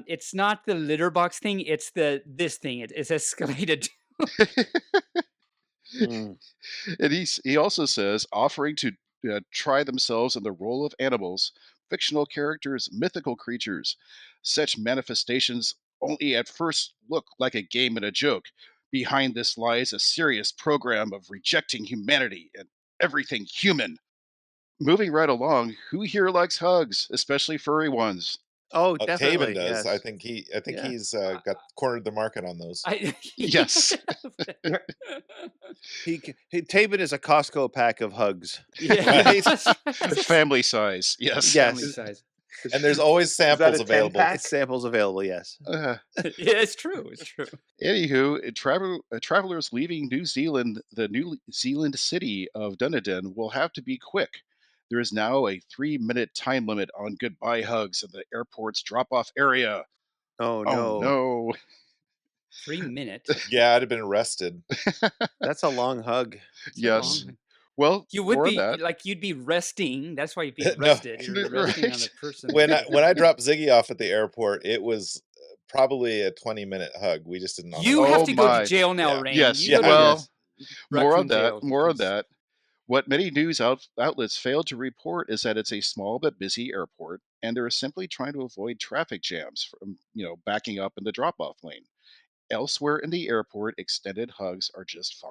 it's not the litter box thing, it's this thing. It's escalated. Mm. And he also says offering to try themselves in the role of animals, fictional characters, mythical creatures. Such manifestations only at first look like a game and a joke. Behind this lies a serious program of rejecting humanity and everything human. Moving right along, who here likes hugs, especially furry ones? Oh, definitely. Taebyn does. Yes. I think Yeah. he's got cornered the market on those. Yes. Taebyn is a Costco pack of hugs. Yeah. Right? Family size. Yes. Yes. Family size. And there's always samples a available. 10-pack? It's samples available. Yes. Yeah, it's true. It's true. Anywho, travelers leaving New Zealand, the New Zealand city of Dunedin, will have to be quick. There is now a 3-minute time limit on goodbye hugs in the airport's drop-off area. Oh no. Oh no. 3 minutes. Yeah, I'd have been arrested. That's a long hug. Yes. long- Well, You would more be of that. like you'd be resting. That's why you'd be No. arrested. You're resting on Right. the person. When I dropped Ziggy off at the airport, it was probably a 20-minute hug. We just didn't. You have Oh to go my. to jail now, Yeah. Rain. Yes. You go to Well, more Raccoon on that. jail, More on please. that. What many news outlets failed to report is that it's a small but busy airport, and they're simply trying to avoid traffic jams from backing up in the drop-off lane. Elsewhere in the airport, extended hugs are just fine.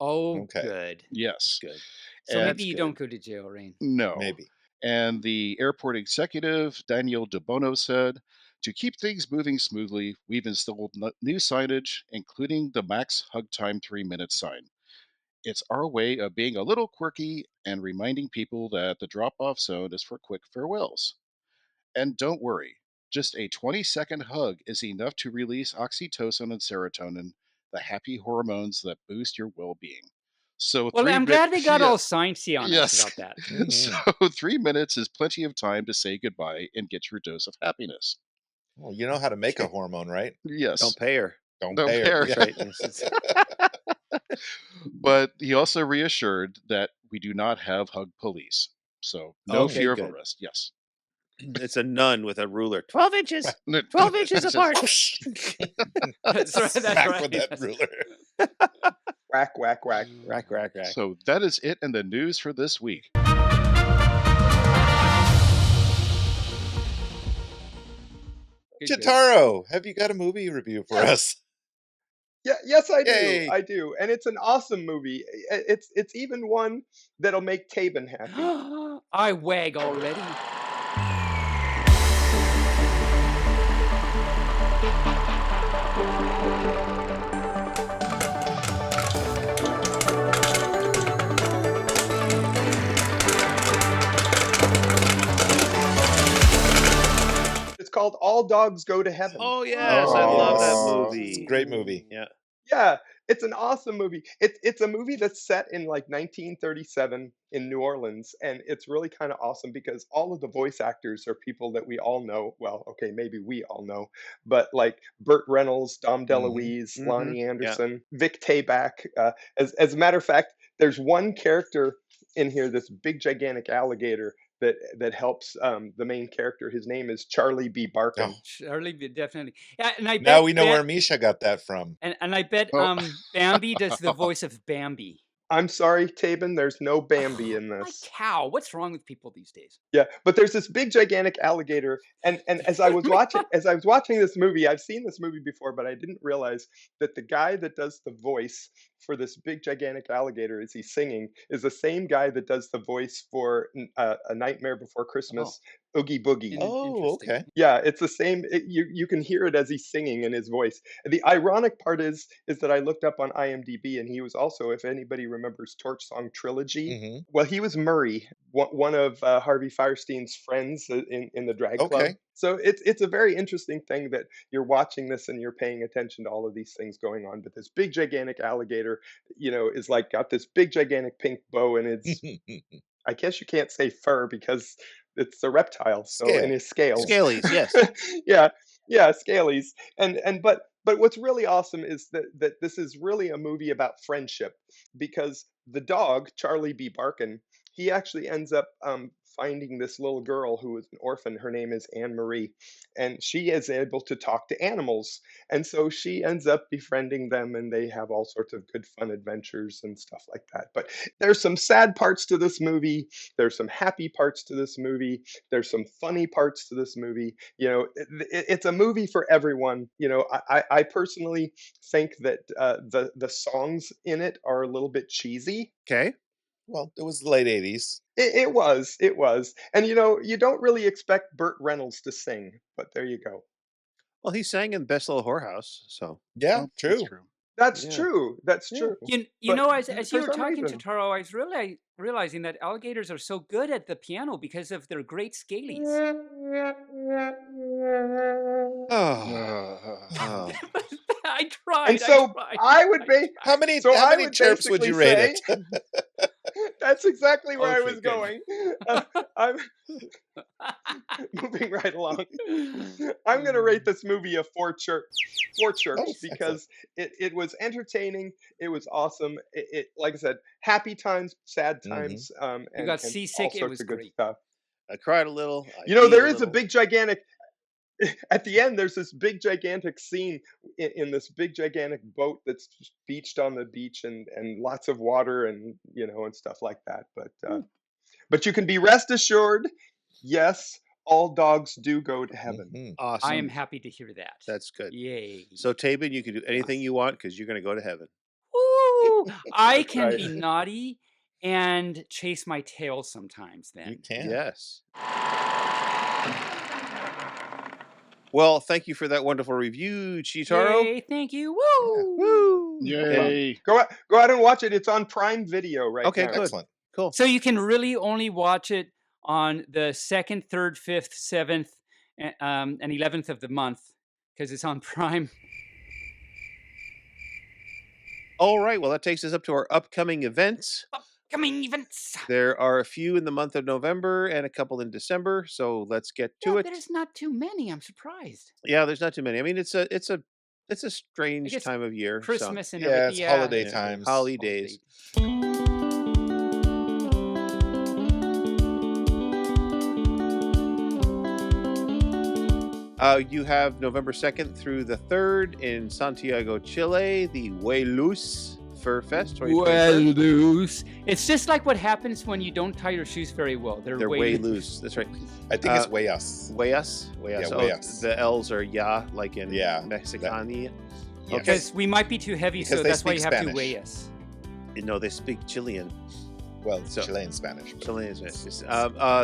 Oh, Okay. good. Yes. Good. So And- maybe you don't go to jail, Rain. No. Maybe. And the airport executive, Daniel DeBono, said, to keep things moving smoothly, we've installed new signage, including the max hug time 3-minute sign. It's our way of being a little quirky and reminding people that the drop-off zone is for quick farewells. And don't worry, just a 20-second hug is enough to release oxytocin and serotonin, the happy hormones that boost your well-being. So Well, I'm glad they got yeah. all sciencey on Yes. us about that. Mhm. So 3 minutes is plenty of time to say goodbye and get your dose of happiness. Well, you know how to make a hormone, right? Yes. Don't pay her. Don't Don't pay pay her. her. That's right. Yes, But he also reassured that we do not have hug police. So no Okay, fear good. of arrest. Yes. It's a nun with a ruler. 12 inches. 12 inches apart. That's right, that's Smack right. with that ruler. Whack, whack, whack. Rack, rack, rack. So that is it in the news for this week. Good, good. Cheetaro, have you got a movie review for us? Yeah, yes, I Yay. do. I do, and it's an awesome movie. It's even one that'll make Taebyn happy. I wag already. It's called All Dogs Go to Heaven. Oh, yes. I love that movie. It's a great movie. Yeah. Yeah, it's an awesome movie. It's a movie that's set in like 1937 in New Orleans, and it's really kind of awesome because all of the voice actors are people that we all know. Well, okay, maybe we all know, but like Burt Reynolds, Dom DeLuise, Mhm. Lonnie Yeah. Anderson, Vic Tayback. As a matter of fact, there's one character in here, this big gigantic alligator that helps the main character. His name is Charlie B. Barkin. Oh. Charlie, definitely. Yeah, and I bet Now we know Ba- where Misha got that from. and I bet Oh. Bambi does the voice of Bambi. I'm sorry, Taebyn, there's no Bambi in My this. cow, what's wrong with people these days? Yeah, but there's this big gigantic alligator, and as I was watching this movie, I've seen this movie before, but I didn't realize that the guy that does the voice for this big gigantic alligator as he's singing is the same guy that does the voice for A Nightmare Before Christmas, Oogie Boogie. Oh, okay. Yeah, it's the same. You can hear it as he's singing in his voice. The ironic part is that I looked up on IMDb, and he was also, if anybody remembers Torch Song Trilogy, well, he was Murray, one of Harvey Firestein's friends in the drag club. So it's a very interesting thing that you're watching this and you're paying attention to all of these things going on. But this big gigantic alligator, is like got this big gigantic pink bow, and it's I guess you can't say fur because it's a reptile. So in his scales, scalies, yes, yeah, scalies. But what's really awesome is that this is really a movie about friendship, because the dog Charlie B. Barkin, he actually ends up finding this little girl who is an orphan. Her name is Anne Marie, and she is able to talk to animals. And so she ends up befriending them, and they have all sorts of good fun adventures and stuff like that. But there's some sad parts to this movie. There's some happy parts to this movie. There's some funny parts to this movie. It's a movie for everyone. I personally think that the songs in it are a little bit cheesy. Okay. Well, it was the late 80s. It was. And you don't really expect Burt Reynolds to sing, but there you go. Well, he sang in Best Little Whorehouse, so. Yeah, true. That's true. That's true. You know, as you were talking, Cheetaro, I was really realizing that alligators are so good at the piano because of their great scalies. I tried. And so I would be. How many chirps would you rate it? That's exactly where I was going. I'm moving right along. I'm going to rate this movie a 4 chirps because it was entertaining. It was awesome. It like I said, happy times, sad times. You got seasick. It was great. Stuff. I cried a little. There is a big gigantic. At the end, there's this big gigantic scene in this big gigantic boat that's just beached on the beach and lots of water and and stuff like that. But you can be rest assured, yes, all dogs do go to heaven. Awesome. I am happy to hear that. That's good. Yay. So Taebyn, you can do anything you want because you're going to go to heaven. Woo! I can be naughty and chase my tail sometimes. Then you can. Yes. Well, thank you for that wonderful review, Cheetaro. Yay, thank you. Woo! Woo! Yay. Go out and watch it. It's on Prime Video right now. Okay, good. Excellent. Cool. So you can really only watch it on the 2nd, 3rd, 5th, 7th, and 11th of the month because it's on Prime. All right. Well, that takes us up to our upcoming events. There are a few in the month of November and a couple in December, so let's get to it. There's not too many. I'm surprised. Yeah, there's not too many. I mean, it's a strange time of year. Christmas and It's everything. holiday times. Holidays. You have November 2nd through the 3rd in Santiago, Chile, the Huelus Fur Fest. Loose. It's just like what happens when you don't tie your shoes very well. They're way loose. That's right. I think it's Huellas. Huellas? Yeah, oh, Huellas. The L's are ya, like in Mexicani. Yes. Because we might be too heavy, Because so that's why you have Spanish. to weigh us. No, they speak Chilean. Well, Chilean Spanish. Chilean Spanish.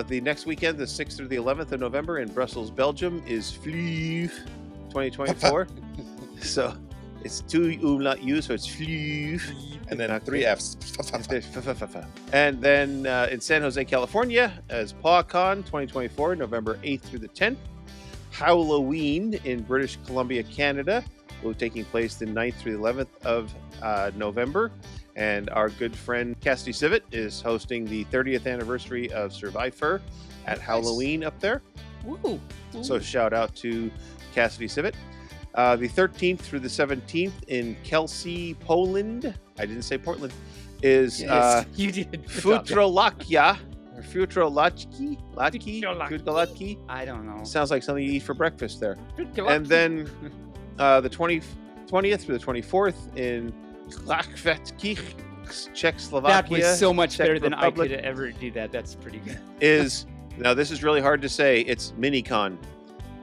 The next weekend, the 6th through the 11th of November in Brussels, Belgium, is Vlieg 2024. So it's 2 umlaut U, so it's Vlieg. And then 3 F's. And then in San Jose, California, as PawCon 2024, November 8th through the 10th. Halloween in British Columbia, Canada, will be taking place the 9th through the 11th of November. And our good friend Cassidy Civet is hosting the 30th anniversary of Survivor at Halloween up there. Woo. So shout out to Cassidy Civet. The 13th through the 17th in Kelsey, Poland. I didn't say Portland. Is you did. Futrolakia. Or Futrolaki? I don't know. Sounds like something you eat for breakfast there. And then the 20th through the 24th in Klakvetkirch. Czechoslovakia. That was so much Czech better than Republic I could ever do that. That's pretty good. Now this is really hard to say. It's Minicon.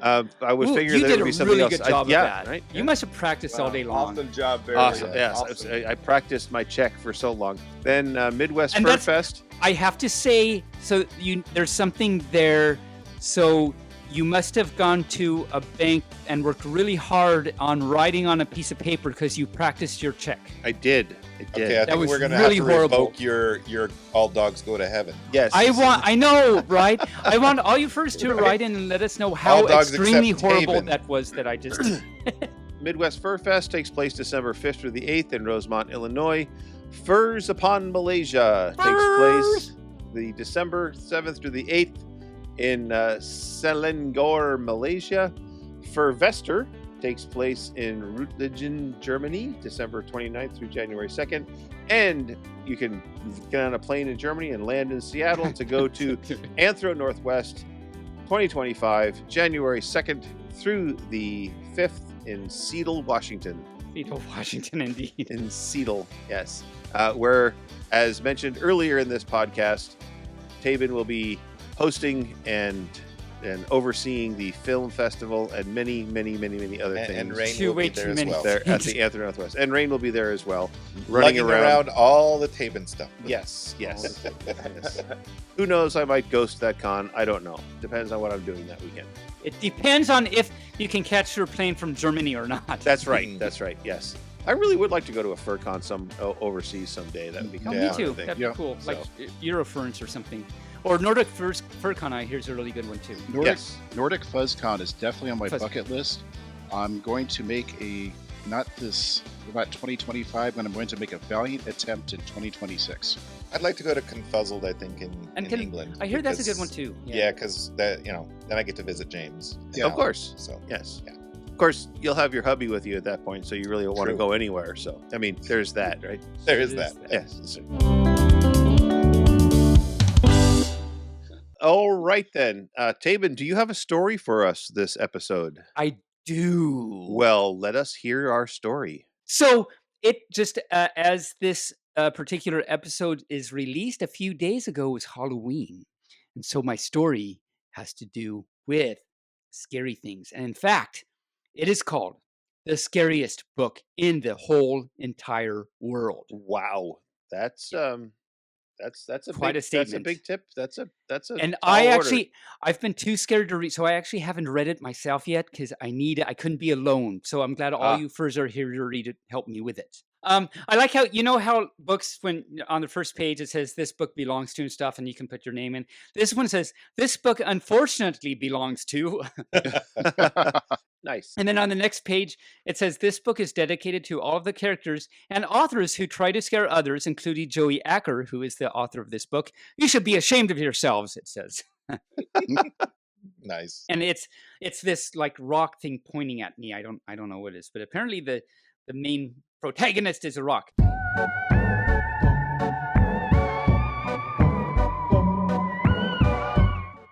I would figure there would be something else. You did a really good job of that. Right? You must have practiced all day long. Awesome job, Barry. Awesome. Yeah. Yes, Awesome. I practiced my Czech for so long. Then Midwest And Fur Fest. I have to say, so there's something there. So you must have gone to a bank and worked really hard on writing on a piece of paper because you practiced your Czech. I did. Okay, I That think was we're going to really have to horrible. revoke your all dogs go to heaven. Yes. I know, right? I want all you first to write in and let us know how All dogs extremely except horrible Taebyn. that was that I just did. Midwest Fur Fest takes place December 5th through the 8th in Rosemont, Illinois. Furs Upon Malaysia takes place the December 7th through the 8th in Selangor, Malaysia. Furvester takes place in Reutlingen, Germany, December 29th through January 2nd. And you can get on a plane in Germany and land in Seattle to go to Anthro Northwest 2025, January 2nd through the 5th in Seattle, Washington. Seattle, Washington, indeed. In Seattle, yes. Where, as mentioned earlier in this podcast, Taebyn will be hosting and overseeing the film festival and many other things. And Rayne Too will be way there too as many well. there at the Anthro Northwest. And Rayne will be there as well, running Lugging around all the Taebyn stuff. Yes. Who knows? I might ghost that con. I don't know. Depends on what I'm doing that weekend. It depends on if you can catch your plane from Germany or not. That's right. That's right. Yes. I really would like to go to a fur con overseas someday. That would be Oh, kind me of too. fun, I think. That'd Yeah. be cool. So. Like Eurofurence or something. Or Nordic FurCon, I hear is a really good one too. Nordic FuzzCon is definitely on my Fuzz- bucket list. I'm going to make not 2025, but I'm going to make a valiant attempt in 2026. I'd like to go to Confuzzled, I think, in England. I hear that's a good because- one too. Yeah, because then I get to visit James. Of course. So Yes. Yeah. Of course, you'll have your hubby with you at that point, so you really don't want to True. go anywhere. So, I mean, there's that, right? there is that. Yes. All right, then. Taebyn, do you have a story for us this episode? I do. Well, let us hear our story. So it just as this particular episode is released a few days ago was Halloween, and so my story has to do with scary things. And in fact, it is called The Scariest Book in the Whole Entire World. Wow, that's a Quite big, a statement. That's a big tip. That's a And tall I order. actually, I've been too scared to read, so I actually haven't read it myself yet because I couldn't be alone. So I'm glad all you furs are here to read it, help me with it. I like how, how books, when on the first page it says this book belongs to and stuff, and you can put your name in. This one says, this book unfortunately belongs to. Nice. And then on the next page, it says, this book is dedicated to all of the characters and authors who try to scare others, including Joey Acker, who is the author of this book. You should be ashamed of yourselves, it says. Nice. And it's this like rock thing pointing at me. I don't know what it is, but apparently the main protagonist is a rock.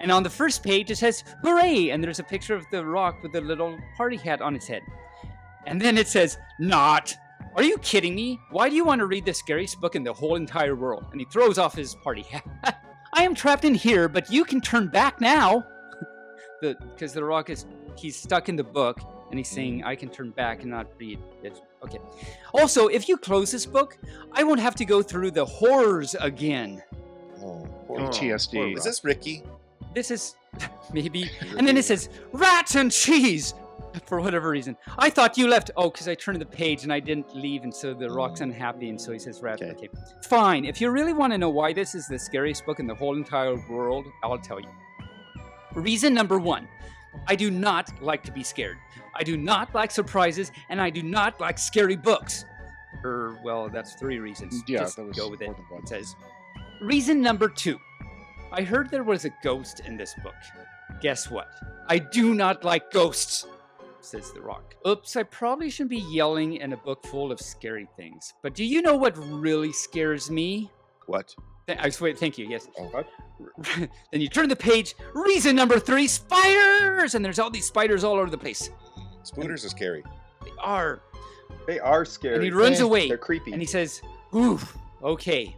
And on the first page, it says, hooray! And there's a picture of the rock with a little party hat on its head. And then it says, not. Are you kidding me? Why do you want to read the scariest book in the whole entire world? And he throws off his party hat. I am trapped in here, but you can turn back now. Because the rock he's stuck in the book, and he's saying, I can turn back and not read. Okay. Also, if you close this book, I won't have to go through the horrors again. Oh, PTSD. Is this Ricky? This is maybe. And then it says, rats and cheese, for whatever reason. I thought you left. Oh, because I turned the page and I didn't leave, and so the rock's unhappy, and so he says rats. Okay. Fine. If you really want to know why this is the scariest book in the whole entire world, I'll tell you. Reason number one, I do not like to be scared. I do not like surprises, and I do not like scary books. Well, that's 3 reasons. Yeah, Just that was go with it. more than one. It says, reason number 2, I heard there was a ghost in this book. Guess what? I do not like ghosts, says the rock. Oops, I probably shouldn't be yelling in a book full of scary things. But do you know what really scares me? What? Wait, thank you, yes. Oh, what? Then you turn the page, reason number 3, spiders! And there's all these spiders all over the place. Spooters are scary. They are. They are scary. And he runs away. They're creepy. And he says, ooh, Okay,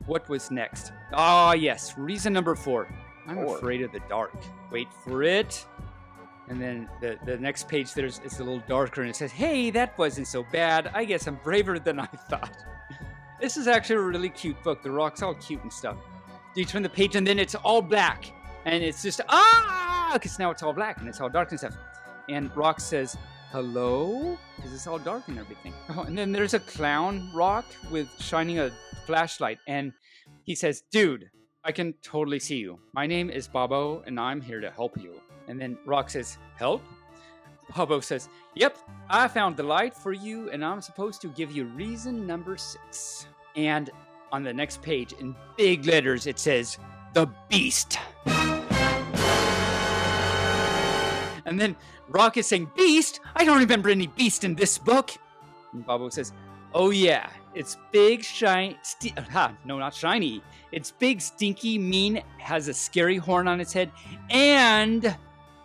what was next? Ah, yes, reason number 4. I'm afraid of the dark. Wait for it. And then the next page it's a little darker, and it says, hey, that wasn't so bad. I guess I'm braver than I thought. This is actually a really cute book. The rock's all cute and stuff. You turn the page, and then it's all black. And it's just, because now it's all black, and it's all dark and stuff. And Rock says, hello? Because it's all dark and everything. Oh, and then there's a clown Rock with shining a flashlight. And he says, dude, I can totally see you. My name is Bobo, and I'm here to help you. And then Rock says, help? Bobo says, yep, I found the light for you, and I'm supposed to give you reason number 6. And on the next page, in big letters, it says, the Beast. And then Rock is saying, beast? I don't remember any beast in this book. And Bobo says, oh yeah, it's big, not shiny. It's big, stinky, mean, has a scary horn on its head, and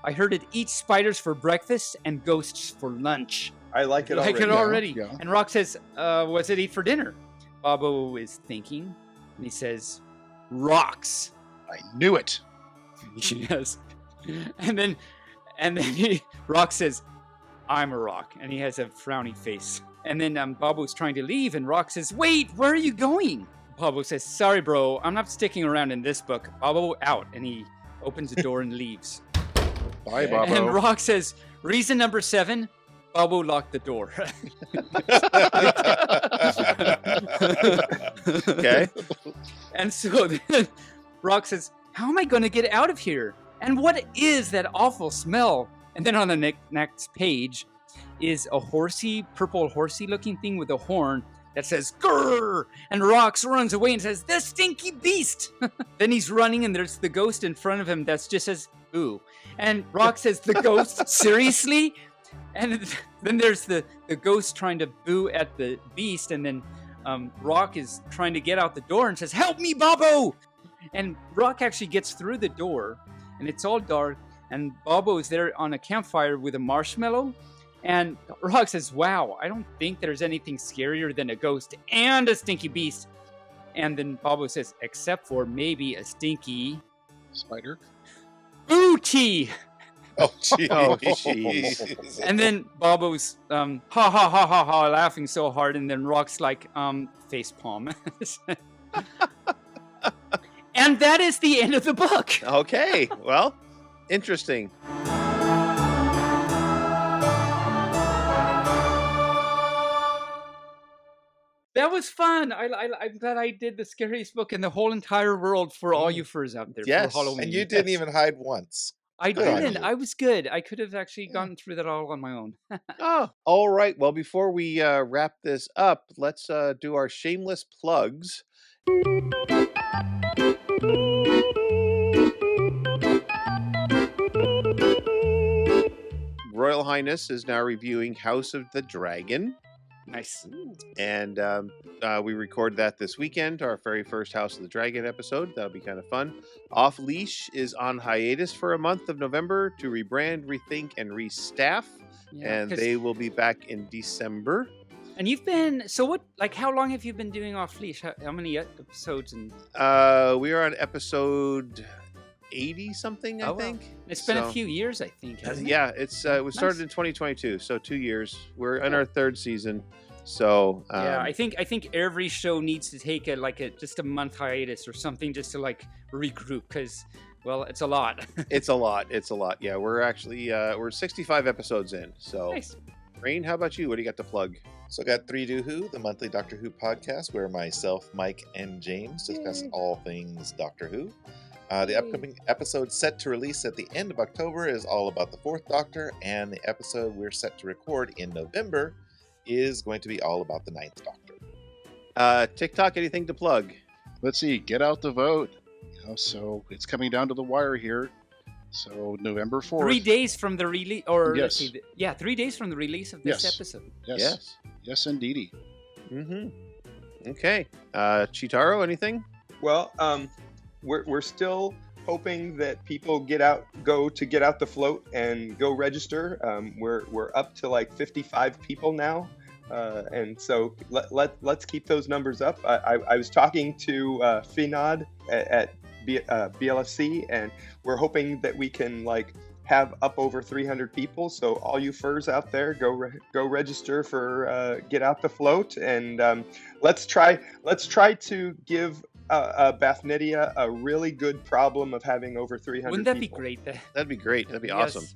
I heard it eat spiders for breakfast and ghosts for lunch. I like it already. Yeah. And Rock says, what's it eat for dinner? Bobo is thinking, and he says, rocks. I knew it. Yes. And then Rock says, I'm a rock. And he has a frowny face. And then Bobo's trying to leave, and Rock says, wait, where are you going? Bobo says, sorry, bro, I'm not sticking around in this book. Bobo out. And he opens the door and leaves. Bye, Bobo. And Rock says, reason number 7, Bobo locked the door. Okay. And so then Rock says, how am I going to get out of here? And what is that awful smell? And then on the next page is a purple horsey looking thing with a horn that says, grrr! And Rox runs away and says, the stinky beast! Then he's running, and there's the ghost in front of him that just says, ooh. And Rock says, the ghost? Seriously? And then there's the ghost trying to boo at the beast, and then Rock is trying to get out the door and says, help me, Bobo! And Rock actually gets through the door, and it's all dark, and Bobo is there on a campfire with a marshmallow, and Rock says, wow, I don't think there's anything scarier than a ghost and a stinky beast. And then Bobo says, except for maybe a stinky... Spider? Booty! Oh, geez. Oh, jeez. And then Bobo's ha ha ha ha ha laughing so hard, and then Rock's like face palm. And that is the end of the book. Okay, well, interesting. That was fun. I'm glad I did the scariest book in the whole entire world for all you furs out there. Yes, for Halloween. And you didn't even hide once. I Good on didn't. you. I was good. I could have actually gotten through that all on my own. Oh, all right. Well, before we wrap this up, let's do our shameless plugs. Royal Highness is now reviewing House of the Dragon. Nice. And we record that this weekend, our very first House of the Dragon episode. That'll be kind of fun. Off Leash is on hiatus for a month of November to rebrand, rethink, and restaff. Yeah, and they will be back in December. And you've been, so what, like how long have you been doing Off Leash? How many episodes? And We are on episode 80 something, I think. Wow. It's been a few years, I think, hasn't it? Yeah, it was started Nice. in 2022, so 2 years. We're in our third season. So Yeah, I think every show needs to take just a month hiatus or something just to like regroup, because well, it's a lot. It's a lot. Yeah, we're actually we're 65 episodes in. So Nice. Rayne, how about you? What do you got to plug? So I got 3 Do Who, the monthly Doctor Who podcast, where myself, Mike, and James discuss all things Doctor Who. The upcoming episode set to release at the end of October is all about the 4th Doctor, and the episode we're set to record in November is going to be all about the 9th Doctor. TikTok, anything to plug? Let's see, get out the vote. So it's coming down to the wire here. So November 4th. 3 days from the release, or Yes. let's see, 3 days from the release of this Yes. episode. Yes. Yes, indeedy. Mm-hmm. Okay. Cheetaro, anything? Well, we're still hoping that people get out the float and go register. We're up to like 55 people now. And so let's keep those numbers up. I was talking to Finod at BLFC, and we're hoping that we can have up over 300 people. So all you furs out there, go register for Get Out the Float, and let's try to give Bathnidia a really good problem of having over 300 Wouldn't that people. be great? That'd be great. That'd be Yes. awesome.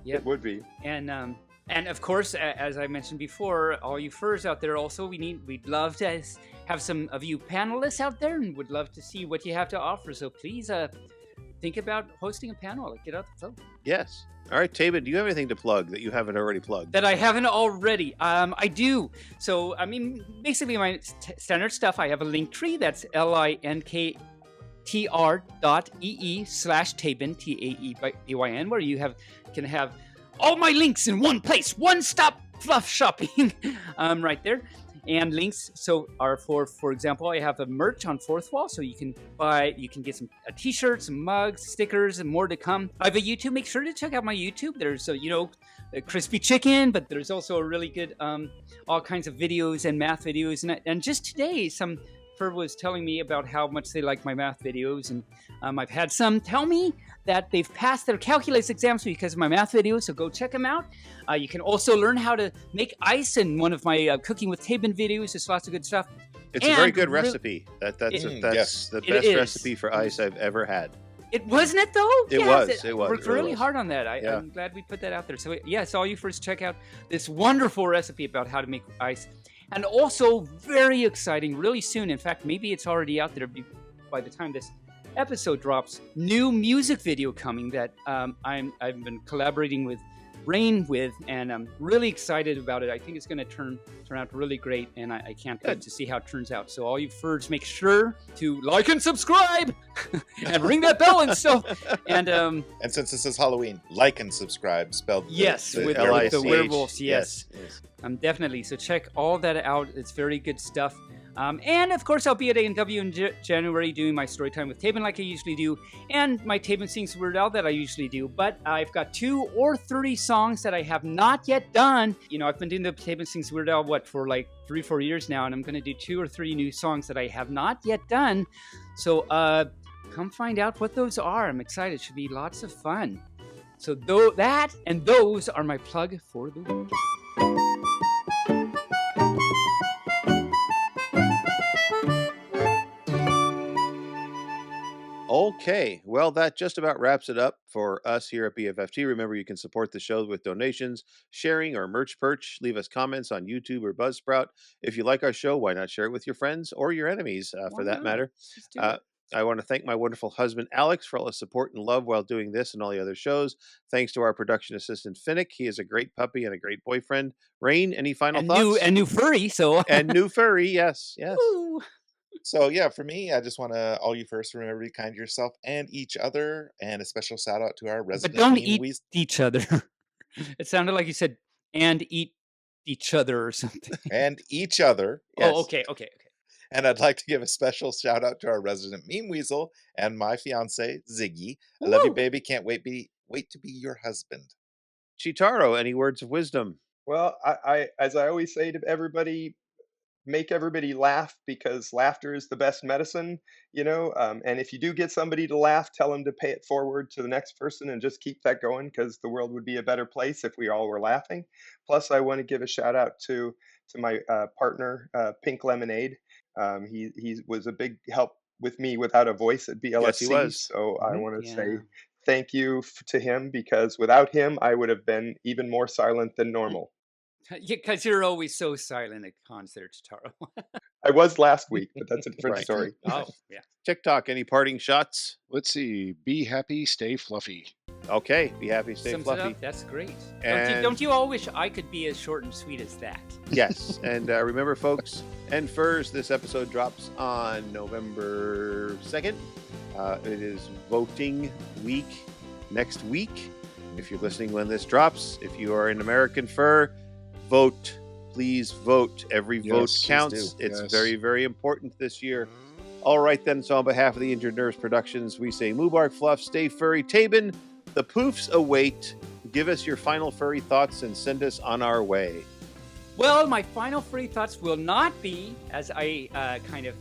Yep. It would be. And of course, as I mentioned before, all you furs out there, also we'd love to have some of you panelists out there, and would love to see what you have to offer. So please think about hosting a panel at Get Out the Float. Yes. All right, Taebyn, do you have anything to plug that you haven't already plugged? That I haven't already. I do. So, basically my standard stuff, I have a link tree. That's linktr.ee/Taebyn, Taebyn, where you can have all my links in one place, one-stop fluff shopping, right there. And links are for example, I have a merch on Fourth Wall, so you can get some t-shirts, some mugs, stickers, and more to come. I have a YouTube. Make sure to check out my YouTube. There's a crispy chicken, but there's also a really good all kinds of videos and math videos. And just today, some Fur was telling me about how much they like my math videos, and I've had some tell me that they've passed their calculus exams because of my math videos, so go check them out. You can also learn how to make ice in one of my Cooking with Taebyn videos. There's lots of good stuff. It's a very good recipe. That's the best is. recipe for ice I've ever had. It wasn't it though? It was. Worked really hard on that. I'm glad we put that out there. So yes, all you first check out this wonderful recipe about how to make ice. And also very exciting, really soon. In fact, maybe it's already out there by the time this episode drops. New music video coming that I've been collaborating with Rayne with, and I'm really excited about it. I think it's going to turn out really great, and I can't wait to see how it turns out. So all you furs, make sure to like and subscribe, and ring that bell and stuff. And since this is Halloween, like and subscribe, spelled yes, with the werewolves. Yes. Definitely. So check all that out. It's very good stuff. And of course, I'll be at A&W in January doing my story time with Taebyn like I usually do, and my Taebyn Sings Weird Al that I usually do. But I've got 2 or 3 songs that I have not yet done. I've been doing the Taebyn Sings Weird Al for 3-4 years now, and I'm going to do 2 or 3 new songs that I have not yet done. So come find out what those are. I'm excited. It should be lots of fun. So that and those are my plug for the week. Okay, well, that just about wraps it up for us here at BFFT. Remember, you can support the show with donations, sharing, or merch perch. Leave us comments on YouTube or Buzzsprout. If you like our show, why not share it with your friends or your enemies, for that matter? I want to thank my wonderful husband, Alex, for all his support and love while doing this and all the other shows. Thanks to our production assistant, Finnick. He is a great puppy and a great boyfriend. Rayne, any final thoughts? New furry, so. And new furry, yes. Woo. So yeah, for me, I just want to all you first remember to be kind to yourself and each other, and a special shout out to our resident. But don't eat each other. It sounded like you said "and eat each other" or something. And each other. Yes. Oh, okay. And I'd like to give a special shout out to our resident meme weasel and my fiance Ziggy. I love you, baby. Can't wait to be your husband. Cheetaro, any words of wisdom? Well, I as I always say to everybody, make everybody laugh, because laughter is the best medicine, and if you do get somebody to laugh, tell them to pay it forward to the next person and just keep that going, because the world would be a better place if we all were laughing. Plus, I want to give a shout out to my partner, Pink Lemonade. He was a big help with me without a voice at BLSC. Yes, he was. So I want to say thank you to him, because without him, I would have been even more silent than normal. Because you're always so silent at cons there, Cheetaro. I was last week, but that's a different story. Oh, yeah. TickTock, any parting shots? Let's see. Be happy, stay fluffy. Okay, be happy, stay fluffy. That's great. And don't you all wish I could be as short and sweet as that? Yes, and remember, folks, and furs, this episode drops on November 2nd. It is voting week next week. If you're listening when this drops, if you are an American fur, vote. Please vote. Every vote counts. It's very, very important this year. All right, then. So on behalf of the Injured Nerves Productions, we say Moobarkfluff, stay furry. Taebyn, the poofs await. Give us your final furry thoughts and send us on our way. Well, my final furry thoughts will not be, as I kind of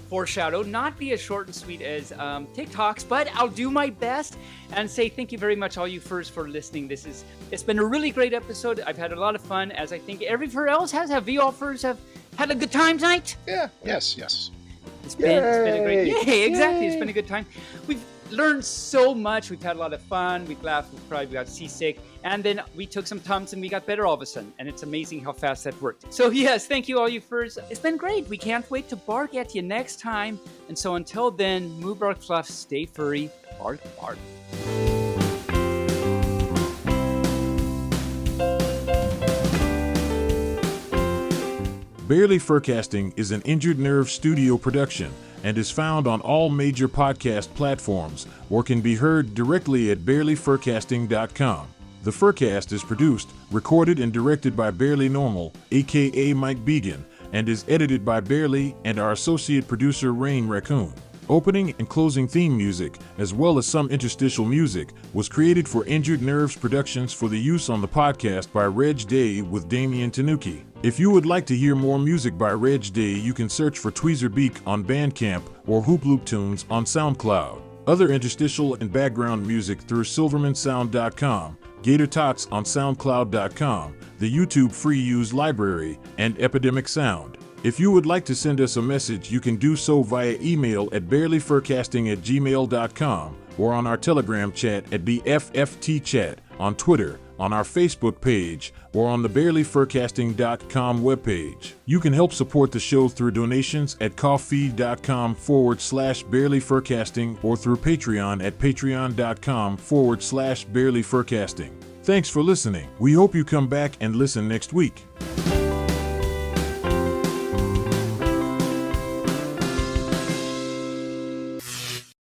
foreshadowed, not be as short and sweet as TickToks, but I'll do my best and say thank you very much, all you furs, for listening. It's been a really great episode. I've had a lot of fun, as I think every fur else has. Have you all furs have had a good time tonight? Yeah. Yes. It's been a great... Yay, exactly. It's been a good time. We've learned so much. We've had a lot of fun. We've laughed, we've cried, we got seasick. And then we took some Tums and we got better all of a sudden. And it's amazing how fast that worked. So yes, thank you all you furs. It's been great. We can't wait to bark at you next time. And so until then, Moobarkfluff, stay furry, bark, bark. Barely Furcasting is an Injured Nerve studio production and is found on all major podcast platforms or can be heard directly at barelyfurcasting.com. The Furcast is produced, recorded, and directed by Barely Normal, aka Mike Began, and is edited by Barely and our associate producer Rayne Raccoon. Opening and closing theme music, as well as some interstitial music, was created for Injured Nerves Productions for the use on the podcast by Reg Day with Damian Tanuki. If you would like to hear more music by Reg Day, you can search for Tweezerbeak on Bandcamp or Hooploop Tunes on SoundCloud. Other interstitial and background music through silvermansound.com, Gator Tots on SoundCloud.com, the YouTube Free Use Library, and Epidemic Sound. If you would like to send us a message, you can do so via email at barelyfurcasting@gmail.com or on our Telegram chat at BFFT chat, on Twitter, on our Facebook page, or on the barelyfurcasting.com webpage. You can help support the show through donations at coffee.com/barelyfurcasting or through Patreon at patreon.com/barelyfurcasting. Thanks for listening. We hope you come back and listen next week.